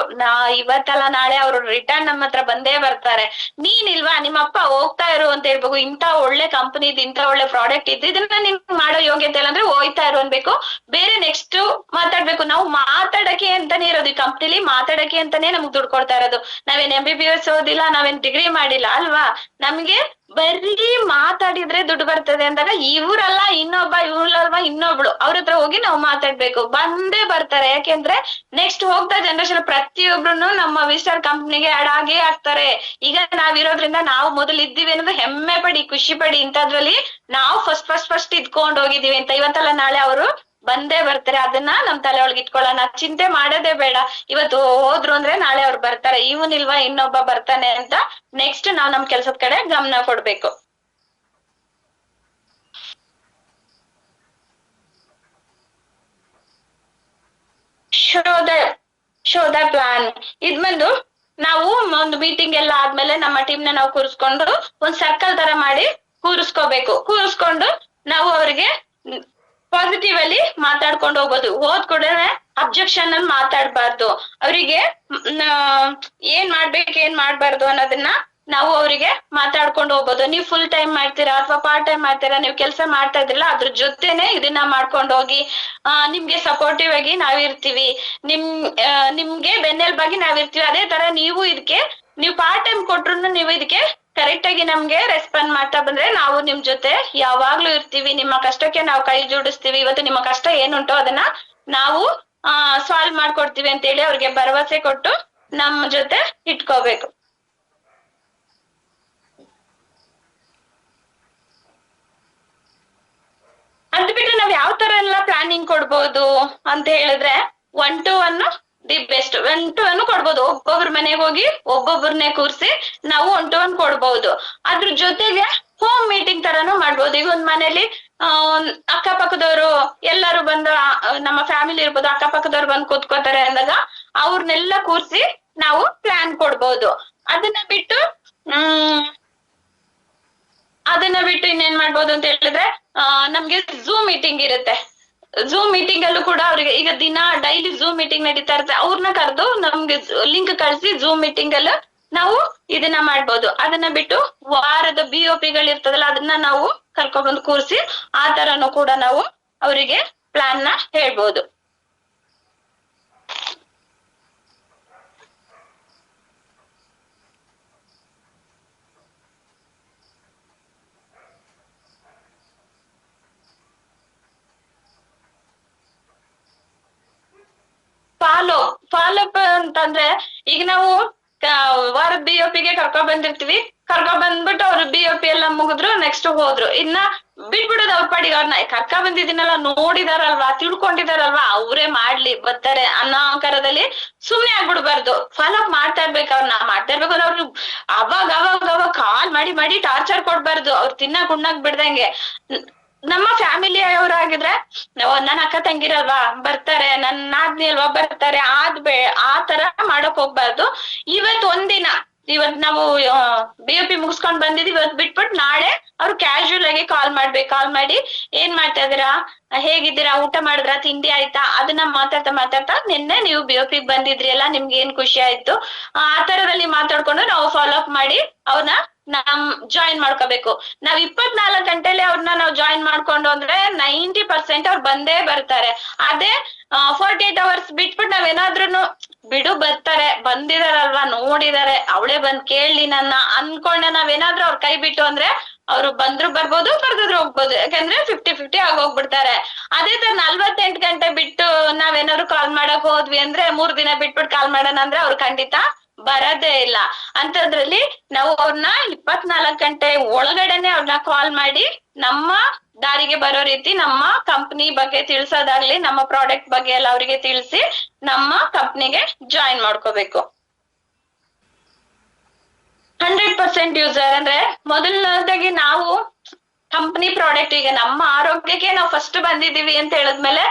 ಇವತ್ತಲ್ಲ ನಾಳೆ ಅವ್ರು ರಿಟರ್ನ್ ನಮ್ಮ ಹತ್ರ ಬಂದೇ ಬರ್ತಾರೆ. ನೀನಿಲ್ವಾ, ನಿಮ್ಮಪ್ಪ ಹೋಗ್ತಾ ಇರು ಅಂತ ಹೇಳ್ಬೇಕು. ಇಂತ ಒಳ್ಳೆ ಕಂಪನಿ ಇದ್, ಇಂತ ಒಳ್ಳೆ ಪ್ರಾಡಕ್ಟ್ ಇದ್ದು, ಇದನ್ನ ನಿನ್ ಮಾಡೋ ಯೋಗ್ಯತೆ ಇಲ್ಲ ಅಂದ್ರೆ ಹೋಯ್ತಾ ಇರು ಅನ್ಬೇಕು. ಬೇರೆ ನೆಕ್ಸ್ಟ್ ಮಾತಾಡ್ಬೇಕು. ನಾವು ಮಾತಾಡಕ್ಕೆ ಅಂತಾನೆ ಇರೋದು ಈ ಕಂಪ್ನಿಲಿ, ಮಾತಾಡಕ್ಕೆ ಅಂತಾನೆ ನಮ್ಗ್ ದುಡ್ಡು ಕೊಡ್ತಾ ಇರೋದು. ನಾವೇನ್ MBBS ಓದಿಲ್ಲ, ನಾವೇನ್ ಡಿಗ್ರಿ ಮಾಡಿಲ್ಲ ಅಲ್ವಾ. ನಮ್ಗೆ ಬರೀ ಮಾತಾಡಿದ್ರೆ ದುಡ್ಡು ಬರ್ತದೆ ಅಂದಾಗ ಇವ್ರಲ್ಲ ಇನ್ನೊಬ್ಬ, ಇವ್ರಲ್ವಾ ಇನ್ನೊಬ್ಳು, ಅವ್ರ ಹತ್ರ ಹೋಗಿ ನಾವು ಮಾತಾಡ್ಬೇಕು. ಬಂದೇ ಬರ್ತಾರೆ. ಯಾಕೆಂದ್ರೆ ನೆಕ್ಸ್ಟ್ ಹೋಗ್ತಾ ಜನರೇಷನ್ ಪ್ರತಿಯೊಬ್ರು ನಮ್ಮ ವಿಸ್ಟಾರ್ ಕಂಪ್ನಿಗೆ ಆಡ್ ಆಗೇ ಆಗ್ತಾರೆ. ಈಗ ನಾವಿರೋದ್ರಿಂದ ನಾವು ಮೊದಲು ಇದ್ದೀವಿ ಅನ್ನೋದು ಹೆಮ್ಮೆ ಪಡಿ, ಖುಷಿ ಪಡಿ. ಇಂಥದ್ರಲ್ಲಿ ನಾವು ಫಸ್ಟ್ ಇದ್ಕೊಂಡ್ ಹೋಗಿದೀವಿ ಅಂತ ಇವತ್ತಲ್ಲ ನಾಳೆ ಅವರು ಬಂದೇ ಬರ್ತಾರೆ. ಅದನ್ನ ನಮ್ ತಲೆ ಒಳಗೆ ಇಟ್ಕೊಳ್ಳೋಣ, ಚಿಂತೆ ಮಾಡೋದೇ ಬೇಡ. ಇವತ್ತು ಹೋದ್ರು ಅಂದ್ರೆ ನಾಳೆ ಅವ್ರು ಬರ್ತಾರೆ, ಇವನಿಲ್ವಾ ಇನ್ನೊಬ್ಬ ಬರ್ತಾನೆ ಅಂತ ನೆಕ್ಸ್ಟ್ ನಾವ್ ನಮ್ ಕೆಲ್ಸದ ಕಡೆ ಗಮನ ಕೊಡ್ಬೇಕು. ಶೋಧ ಪ್ಲಾನ್ ಇದ್ ಬಂದು, ನಾವು ಒಂದು ಮೀಟಿಂಗ್ ಎಲ್ಲ ಆದ್ಮೇಲೆ ನಮ್ಮ ಟೀಮ್ ನ ನಾವು ಕೂರಿಸ್ಕೊಂಡು ಒಂದ್ ಸರ್ಕಲ್ ತರ ಮಾಡಿ ಕೂರಿಸ್ಕೊಂಡು ನಾವು ಅವ್ರಿಗೆ ಪಾಸಿಟಿವ್ ಅಲ್ಲಿ ಮಾತಾಡ್ಕೊಂಡು ಹೋಗ್ಬೋದು. ಹೋದ್ ಕೂಡನೆ ಅಬ್ಜೆಕ್ಷನ್ ಅಲ್ಲಿ ಮಾತಾಡ್ಬಾರ್ದು. ಅವರಿಗೆ ಏನ್ ಮಾಡ್ಬಾರ್ದು ಅನ್ನೋದನ್ನ ನಾವು ಅವರಿಗೆ ಮಾತಾಡ್ಕೊಂಡು ಹೋಗ್ಬೋದು. ನೀವು ಫುಲ್ ಟೈಮ್ ಮಾಡ್ತೀರಾ ಅಥವಾ ಪಾರ್ಟ್ ಟೈಮ್ ಮಾಡ್ತೀರಾ, ನೀವು ಕೆಲಸ ಮಾಡ್ತಾ ಇದ್ರಲ್ಲ ಅದ್ರ ಜೊತೆನೆ ಇದನ್ನ ಮಾಡ್ಕೊಂಡು ಹೋಗಿ. ನಿಮ್ಗೆ ಸಪೋರ್ಟಿವ್ ಆಗಿ ನಾವಿರ್ತೀವಿ, ನಿಮ್ಗೆ ಬೆನ್ನೆಲುಬಾಗಿ ನಾವಿರ್ತೀವಿ. ಅದೇ ತರ ನೀವು ಪಾರ್ಟ್ ಟೈಮ್ ಕೊಟ್ರು ನೀವು ಇದಕ್ಕೆ ಕರೆಕ್ಟ್ ಆಗಿ ನಮ್ಗೆ ರೆಸ್ಪಾಂಡ್ ಮಾಡ್ತಾ ಬಂದ್ರೆ ನಾವು ನಿಮ್ ಜೊತೆ ಯಾವಾಗ್ಲೂ ಇರ್ತೀವಿ. ನಿಮ್ಮ ಕಷ್ಟಕ್ಕೆ ನಾವು ಕೈ ಜೋಡಿಸ್ತೀವಿ. ಇವತ್ತು ನಿಮ್ಮ ಕಷ್ಟ ಏನುಂಟೋ ಅದನ್ನ ನಾವು ಸಾಲ್ವ್ ಮಾಡ್ಕೊಡ್ತೀವಿ ಅಂತ ಹೇಳಿ ಅವ್ರಿಗೆ ಭರವಸೆ ಕೊಟ್ಟು ನಮ್ಮ ಜೊತೆ ಇಟ್ಕೋಬೇಕು. ಅದ್ ಬಿಟ್ರೆ ನಾವ್ ಯಾವ ತರ ಎಲ್ಲ ಪ್ಲಾನಿಂಗ್ ಕೊಡ್ಬೋದು ಅಂತ ಹೇಳಿದ್ರೆ, 1-to-1 ದಿ ಬೆಸ್ಟ್. 1-to-1 ಕೊಡ್ಬೋದು. ಒಬ್ಬೊಬ್ರ ಮನೆಗೆ ಹೋಗಿ ಒಬ್ಬೊಬ್ರನ್ನೇ ಕೂರ್ಸಿ ನಾವು 1-to-1 ಕೊಡ್ಬೋದು. ಅದ್ರ ಜೊತೆಗೆ ಹೋಮ್ ಮೀಟಿಂಗ್ ತರಾನು ಮಾಡ್ಬೋದು. ಈಗ ಒಂದ್ ಮನೇಲಿ ಅಕ್ಕಪಕ್ಕದವ್ರು ಎಲ್ಲರೂ ಬಂದು, ನಮ್ಮ ಫ್ಯಾಮಿಲಿ ಇರ್ಬೋದು, ಅಕ್ಕಪಕ್ಕದವ್ರು ಬಂದು ಕೂತ್ಕೋತಾರೆ ಅಂದಾಗ ಅವ್ರನ್ನೆಲ್ಲ ಕೂರ್ಸಿ ನಾವು ಪ್ಲಾನ್ ಕೊಡ್ಬೋದು. ಅದನ್ನ ಬಿಟ್ಟು ಇನ್ನೇನ್ ಮಾಡ್ಬೋದು ಅಂತ ಹೇಳಿದ್ರೆ, ನಮ್ಗೆ ಝೂಮ್ ಮೀಟಿಂಗ್ ಇರುತ್ತೆ. ಝೂಮ್ ಮೀಟಿಂಗ್ ಅಲ್ಲೂ ಕೂಡ ಅವ್ರಿಗೆ ಈಗ ಡೈಲಿ ಝೂಮ್ ಮೀಟಿಂಗ್ ನಡೀತಾ ಇರುತ್ತೆ. ಅವ್ರನ್ನ ಕರೆದು ನಮ್ಗೆ ಲಿಂಕ್ ಕಳ್ಸಿ ಝೂಮ್ ಮೀಟಿಂಗ್ ಅಲ್ಲೂ ನಾವು ಇದನ್ನ ಮಾಡ್ಬೋದು. ಅದನ್ನ ಬಿಟ್ಟು ವಾರದ BOP ಗಳಿರ್ತದಲ್ಲ ಅದನ್ನ ನಾವು ಕರ್ಕೊಂಡ್ಬಂದು ಕೂರಿಸಿ ಆ ತರನು ಕೂಡ ನಾವು ಅವರಿಗೆ ಪ್ಲಾನ್ ನ ಹೇಳ್ಬೋದು. ಫಾಲೋಅಪ್ ಅಂತಂದ್ರೆ, ಈಗ ನಾವು ವಾರದ BOP ಗೆ ಕರ್ಕೊಂಡ್ ಬಂದಿರ್ತೀವಿ. ಕರ್ಕೊಂಡ್ ಬಂದ್ಬಿಟ್ಟು ಅವ್ರು BOP ಎಲ್ಲ ಮುಗಿದ್ರು, ನೆಕ್ಸ್ಟ್ ಹೋದ್ರು. ಇನ್ನ ಬಿಟ್ಬಿಡೋದು ಅವ್ರ ಪಾಡಿಗೆ. ಅವ್ರನ್ನ ಕರ್ಕ ಬಂದಿದ್ದೀನಲ್ಲ, ನೋಡಿದಾರಲ್ವಾ, ತಿಳ್ಕೊಂಡಿದಾರಲ್ವಾ, ಅವ್ರೇ ಮಾಡ್ಲಿ ಬರ್ತಾರೆ ಅನ್ನೋ ಆಕಾರದಲ್ಲಿ ಸುಮ್ನೆ ಆಗ್ಬಿಡ್ಬಾರ್ದು. ಫಾಲೋಅಪ್ ಮಾಡ್ತಾ ಇರ್ಬೇಕು. ಅವ್ರನ್ನ ಮಾಡ್ತಾ ಇರ್ಬೇಕು ಅಂದ್ರೆ ಅವ್ರು ಅವಾಗ ಕಾಲ್ ಮಾಡಿ ಟಾರ್ಚರ್ ಕೊಡ್ಬಾರ್ದು. ಅವ್ರು ತಿನ್ನಕ್ ಉಣ್ಣಕ್ ಬಿಡ್ದಂಗೆ. ನಮ್ಮ ಫ್ಯಾಮಿಲಿ ಅವರಾಗಿದ್ರೆ ನನ್ ಅಕ್ಕ ತಂಗಿರಲ್ವಾ ಬರ್ತಾರೆ, ನನ್ ನಾದ್ನಿ ಅಲ್ವಾ ಬರ್ತಾರೆ, ಆ ತರ ಮಾಡಕ್ ಹೋಗ್ಬಾರ್ದು. ಇವತ್ ನಾವು BOP ಮುಗಿಸ್ಕೊಂಡ್ ಬಂದಿದೀವಿ, ಇವತ್ ಬಿಟ್ಬಿಟ್ಟು ನಾಳೆ ಅವ್ರು ಕ್ಯಾಶುಯಲ್ ಆಗಿ ಕಾಲ್ ಮಾಡಿ ಏನ್ ಮಾಡ್ತಾ ಇದೀರಾ, ಹೇಗಿದ್ದೀರಾ, ಊಟ ಮಾಡಿದ್ರಾ, ತಿಂಡಿ ಆಯ್ತಾ, ಅದನ್ನ ಮಾತಾಡ್ತಾ ನಿನ್ನೆ ನೀವು BOP ಬಂದಿದ್ರಿ ಅಲ್ಲ, ನಿಮ್ಗೆ ಏನ್ ಖುಷಿ ಆಯ್ತು, ಆ ತರದಲ್ಲಿ ಮಾತಾಡ್ಕೊಂಡು ನಾವು ಫಾಲೋ ಅಪ್ ಮಾಡಿ ಅವ್ರನ್ನ ಜಾಯಿನ್ ಮಾಡ್ಕೋಬೇಕು. ನಾವ್ 24 ಗಂಟೆಲಿ ಅವ್ರನ್ನ ನಾವು ಜಾಯಿನ್ ಮಾಡ್ಕೊಂಡು ಅಂದ್ರೆ 90% ಅವ್ರು ಬಂದೇ ಬರ್ತಾರೆ. ಅದೇ 48 hours ಬಿಟ್ಬಿಟ್ಟು ನಾವೇನಾದ್ರೂ ಬಿಡು ಬರ್ತಾರೆ, ಬಂದಿದಾರಲ್ವಾ, ನೋಡಿದಾರೆ, ಅವಳೇ ಬಂದ್ ಕೇಳಿ ನನ್ನ ಅನ್ಕೊಂಡ ನಾವೇನಾದ್ರೂ ಅವ್ರ ಕೈ ಬಿಟ್ಟು ಅಂದ್ರೆ ಅವ್ರು ಬಂದ್ರು ಬರ್ಬೋದು, ಬರ್ದಿದ್ರು ಹೋಗ್ಬೋದು. ಯಾಕಂದ್ರೆ 50-50 ಆಗೋಗ್ಬಿಡ್ತಾರೆ. ಅದೇ ತರ 48 ಗಂಟೆ ಬಿಟ್ಟು ನಾವೇನಾದ್ರು ಕಾಲ್ ಮಾಡಕ್ ಹೋದ್ವಿ ಅಂದ್ರೆ, 3 ದಿನ ಬಿಟ್ಬಿಟ್ಟು ಕಾಲ್ ಮಾಡೋಣ ಅಂದ್ರೆ ಅವ್ರು ಖಂಡಿತ ಬರದೇ ಇಲ್ಲ. ಅಂತದ್ರಲ್ಲಿ ನಾವು ಅವ್ರನ್ನ 24 ಗಂಟೆ ಒಳಗಡೆನೆ ಅವ್ರನ್ನ ಕಾಲ್ ಮಾಡಿ ನಮ್ಮ ದಾರಿಗೆ ಬರೋ ರೀತಿ ನಮ್ಮ ಕಂಪ್ನಿ ಬಗ್ಗೆ ತಿಳ್ಸೋದಾಗ್ಲಿ, ನಮ್ಮ ಪ್ರಾಡಕ್ಟ್ ಬಗ್ಗೆ ಎಲ್ಲ ಅವ್ರಿಗೆ ತಿಳಿಸಿ ನಮ್ಮ ಕಂಪ್ನಿಗೆ ಜಾಯಿನ್ ಮಾಡ್ಕೋಬೇಕು. 100% ಯೂಸರ್ ಅಂದ್ರೆ ಮೊದಲನೇದಾಗಿ ನಾವು ಕಂಪ್ನಿ ಪ್ರಾಡಕ್ಟ್, ಈಗ ನಮ್ಮ ಆರೋಗ್ಯಕ್ಕೆ ನಾವು ಫಸ್ಟ್ ಬಂದಿದೀವಿ ಅಂತ ಹೇಳಿದ್ಮೇಲೆ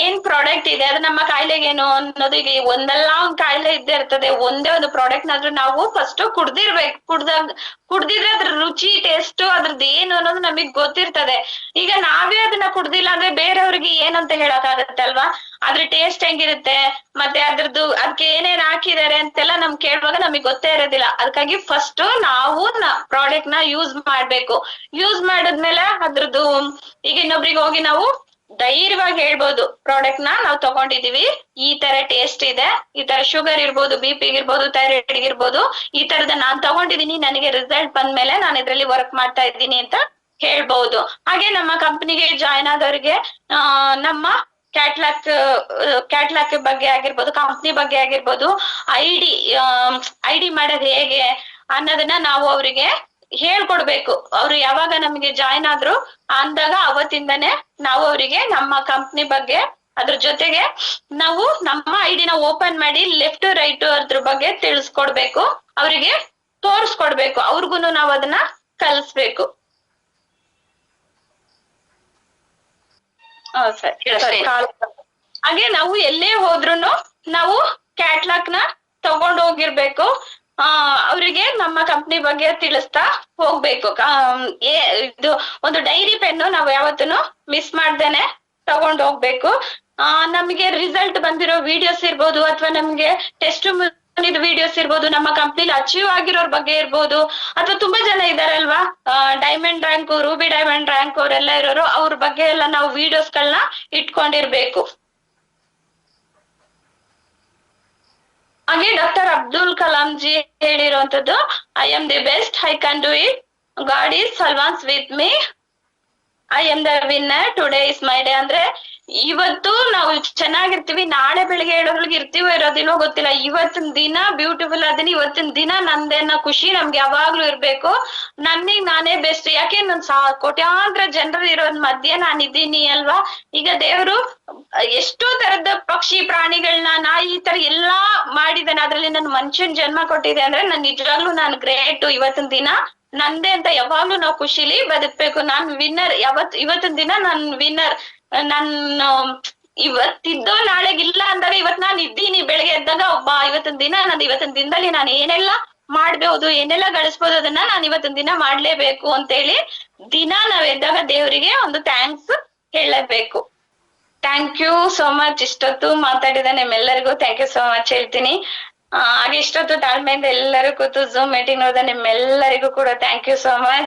ಏನ್ ಪ್ರಾಡಕ್ಟ್ ಇದೆ ಅದು ನಮ್ಮ ಕಾಯಿಲೆಗೇನು ಅನ್ನೋದು, ಈಗ ಒಂದಲ್ಲ ಒಂದ್ ಕಾಯಿಲೆ ಇದ್ದೇ ಇರ್ತದೆ. ಒಂದೇ ಒಂದು ಪ್ರಾಡಕ್ಟ್ ನಾದ್ರೂ ನಾವು ಫಸ್ಟ್ ಕುಡ್ದಿರ್ಬೇಕು. ಕುಡ್ದಿದ್ರೆ ಅದ್ರ ರುಚಿ, ಟೇಸ್ಟ್, ಅದ್ರದ್ದು ಏನು ಅನ್ನೋದು ನಮಗ್ ಗೊತ್ತಿರ್ತದೆ. ಈಗ ನಾವೇ ಅದನ್ನ ಕುಡ್ದಿಲ್ಲ ಅಂದ್ರೆ ಬೇರೆಯವ್ರಿಗೆ ಏನಂತ ಹೇಳಕ್ ಆಗತ್ತಲ್ವಾ? ಅದ್ರ ಟೇಸ್ಟ್ ಹೆಂಗಿರುತ್ತೆ, ಮತ್ತೆ ಅದ್ರದ್ದು ಅದಕ್ಕೆ ಏನೇನ್ ಹಾಕಿದ್ದಾರೆ ಅಂತೆಲ್ಲ ನಮ್ ಕೇಳುವಾಗ ನಮಗ್ ಗೊತ್ತೇ ಇರೋದಿಲ್ಲ. ಅದಕ್ಕಾಗಿ ಫಸ್ಟ್ ನಾವು ಪ್ರಾಡಕ್ಟ್ ನ ಯೂಸ್ ಮಾಡ್ಬೇಕು. ಯೂಸ್ ಮಾಡಿದ್ಮೇಲೆ ಅದ್ರದ್ದು ಈಗ ಇನ್ನೊಬ್ರಿಗೆ ಹೋಗಿ ನಾವು ಧೈರ್ಯವಾಗಿ ಹೇಳ್ಬೋದು, ಪ್ರಾಡಕ್ಟ್ ನ ನಾವು ತಗೊಂಡಿದೀವಿ, ಈ ತರ ಟೇಸ್ಟ್ ಇದೆ, ಈ ತರ ಶುಗರ್ ಇರ್ಬೋದು, BP ಇರ್ಬೋದು, ಥೈರಾಯ್ಡ್ ಇರ್ಬೋದು, ಈ ತರದ ನಾನ್ ತಗೊಂಡಿದೀನಿ, ನನಗೆ ರಿಸಲ್ಟ್ ಬಂದ್ಮೇಲೆ ನಾನು ಇದ್ರಲ್ಲಿ ವರ್ಕ್ ಮಾಡ್ತಾ ಇದ್ದೀನಿ ಅಂತ ಹೇಳ್ಬಹುದು. ಹಾಗೆ ನಮ್ಮ ಕಂಪನಿಗೆ ಜಾಯ್ನ್ ಆದವ್ರಿಗೆ ನಮ್ಮ ಕ್ಯಾಟ್ಲಾಕ್ ಬಗ್ಗೆ ಆಗಿರ್ಬೋದು, ಕಂಪ್ನಿ ಬಗ್ಗೆ ಆಗಿರ್ಬೋದು, ಐಡಿ ಮಾಡೋದು ಹೇಗೆ ಅನ್ನೋದನ್ನ ನಾವು ಅವರಿಗೆ ಹೇಳ್ಕೊಡ್ಬೇಕು. ಅವ್ರು ಯಾವಾಗ ನಮಗೆ ಜಾಯ್ನ್ ಆದ್ರು ಅಂದಾಗ ಅವತ್ತಿಂದನೇ ನಾವು ಅವರಿಗೆ ನಮ್ಮ ಕಂಪ್ನಿ ಬಗ್ಗೆ, ಅದ್ರ ಜೊತೆಗೆ ನಾವು ನಮ್ಮ ಐಡಿನ ಓಪನ್ ಮಾಡಿ ಲೆಫ್ಟ್ ರೈಟ್ ಅದ್ರ ಬಗ್ಗೆ ತಿಳಿಸ್ಕೊಡ್ಬೇಕು, ಅವರಿಗೆ ತೋರ್ಸ್ಕೊಡ್ಬೇಕು, ಅವ್ರಿಗೂನು ನಾವು ಅದನ್ನ ಕಲಿಸ್ಬೇಕು. ಹಾಗೆ ನಾವು ಎಲ್ಲೇ ಹೋದ್ರುನು ನಾವು ಕ್ಯಾಟ್ಲಾಗ್ ನ ತಗೊಂಡ್ ಹೋಗಿರ್ಬೇಕು. ಅವರಿಗೆ ನಮ್ಮ ಕಂಪ್ನಿ ಬಗ್ಗೆ ತಿಳಿಸ್ತಾ ಹೋಗ್ಬೇಕು. ಇದು ಒಂದು ಡೈರಿ ಪೆನ್ನು ನಾವು ಯಾವತ್ತೂ ಮಿಸ್ ಮಾಡ್ದೇನೆ ತಗೊಂಡ್ ಹೋಗ್ಬೇಕು. ನಮಗೆ ರಿಸಲ್ಟ್ ಬಂದಿರೋ ವಿಡಿಯೋಸ್ ಇರ್ಬೋದು, ಅಥವಾ ನಮ್ಗೆ ಟೆಸ್ಟ್ ವಿಡಿಯೋಸ್ ಇರ್ಬೋದು, ನಮ್ಮ ಕಂಪ್ನಿಲಿ ಅಚೀವ್ ಆಗಿರೋರ್ ಬಗ್ಗೆ ಇರ್ಬೋದು, ಅಥವಾ ತುಂಬಾ ಜನ ಇದಾರಲ್ವಾ, diamond rank, ruby diamond rank ಅವರೆಲ್ಲ ಇರೋರು, ಅವ್ರ ಬಗ್ಗೆ ಎಲ್ಲ ನಾವು ವಿಡಿಯೋಸ್ಗಳನ್ನ ಇಟ್ಕೊಂಡಿರ್ಬೇಕು. ಹಾಗೆ ಡಾಕ್ಟರ್ ಅಬ್ದುಲ್ ಕಲಾಂ ಜಿ ಹೇಳಿರುವಂತದ್ದು, I am the best, I can do it, God is always with me, I am the winner, today is my day. ಅಂದ್ರೆ ಇವತ್ತು ನಾವು ಚೆನ್ನಾಗಿರ್ತೀವಿ, ನಾಳೆ ಬೆಳಿಗ್ಗೆ ಹೇಳೋದ್ರಿಗೆ ಇರ್ತೀವೋ ಇರೋದಿಲ್ವೋ ಗೊತ್ತಿಲ್ಲ, ಇವತ್ತಿನ ದಿನ ಬ್ಯೂಟಿಫುಲ್ ಅದೀನಿ, ಇವತ್ತಿನ ದಿನ ನಂದೇನ ಖುಷಿ ನಮ್ಗೆ ಯಾವಾಗ್ಲೂ ಇರ್ಬೇಕು, ನನ್ನಿಗ್ ನಾನೇ ಬೆಸ್ಟ್. ಯಾಕೆ ನನ್ ಕೋಟ್ಯಾಂತರ ಜನರು ಇರೋದ್ ಮಧ್ಯೆ ನಾನಿದ್ದೀನಿ ಅಲ್ವಾ. ಈಗ ದೇವ್ರು ಎಷ್ಟೋ ತರದ ಪಕ್ಷಿ ಪ್ರಾಣಿಗಳನ್ನ ಈ ತರ ಎಲ್ಲಾ ಮಾಡಿದಾನೆ, ಅದ್ರಲ್ಲಿ ನನ್ ಮನುಷ್ಯನ್ ಜನ್ಮ ಕೊಟ್ಟಿದೆ ಅಂದ್ರೆ ನನ್ ನಿಜವಾಗ್ಲೂ ನಾನ್ ಗ್ರೇಟ್. ಇವತ್ತಿನ ದಿನ ನಂದೇ ಅಂತ ಯಾವಾಗ್ಲೂ ನಾವು ಖುಷಿಲಿ ಬದುಕ್ಬೇಕು. ನಾನ್ ವಿನ್ನರ್, ಇವತ್ತಿನ ದಿನ ನಾನ್ ವಿನ್ನರ್. ನಾನು ಇವತ್ತಿದ್ದೋ ನಾಳೆಗಿಲ್ಲ ಅಂದಾಗ ಇವತ್ ನಾನ್ ಇದ್ದೀನಿ, ಬೆಳಗ್ಗೆ ಎದ್ದಾಗ ಇವತ್ತಿನ ದಿನ ಇವತ್ತಿನ ದಿನದಲ್ಲಿ ನಾನು ಏನೆಲ್ಲ ಮಾಡ್ಬಹುದು, ಏನೆಲ್ಲ ಗಳಿಸ್ಬೋದು, ಅದನ್ನ ನಾನು ಇವತ್ತಿನ ದಿನ ಮಾಡ್ಲೇಬೇಕು ಅಂತೇಳಿ ದಿನ ನಾವ್ ಎದ್ದಾಗ ದೇವರಿಗೆ ಒಂದು ಥ್ಯಾಂಕ್ಸ್ ಹೇಳಬೇಕು. Thank you so much. ಇಷ್ಟೊತ್ತು ಮಾತಾಡಿದ ನಿಮ್ಮೆಲ್ಲರಿಗೂ ಥ್ಯಾಂಕ್ ಯು ಸೋ ಮಚ್ ಹೇಳ್ತೀನಿ. ಹಾಗೆ ಇಷ್ಟೊತ್ತು ತಾಳ್ಮೆಯಿಂದ ಎಲ್ಲರೂ ಕೂತು ಝೂಮ್ ಮೀಟಿಂಗ್ ನೋಡಿದ ನಿಮ್ಮೆಲ್ಲರಿಗೂ ಕೂಡ ಥ್ಯಾಂಕ್ ಯು ಸೋ ಮಚ್.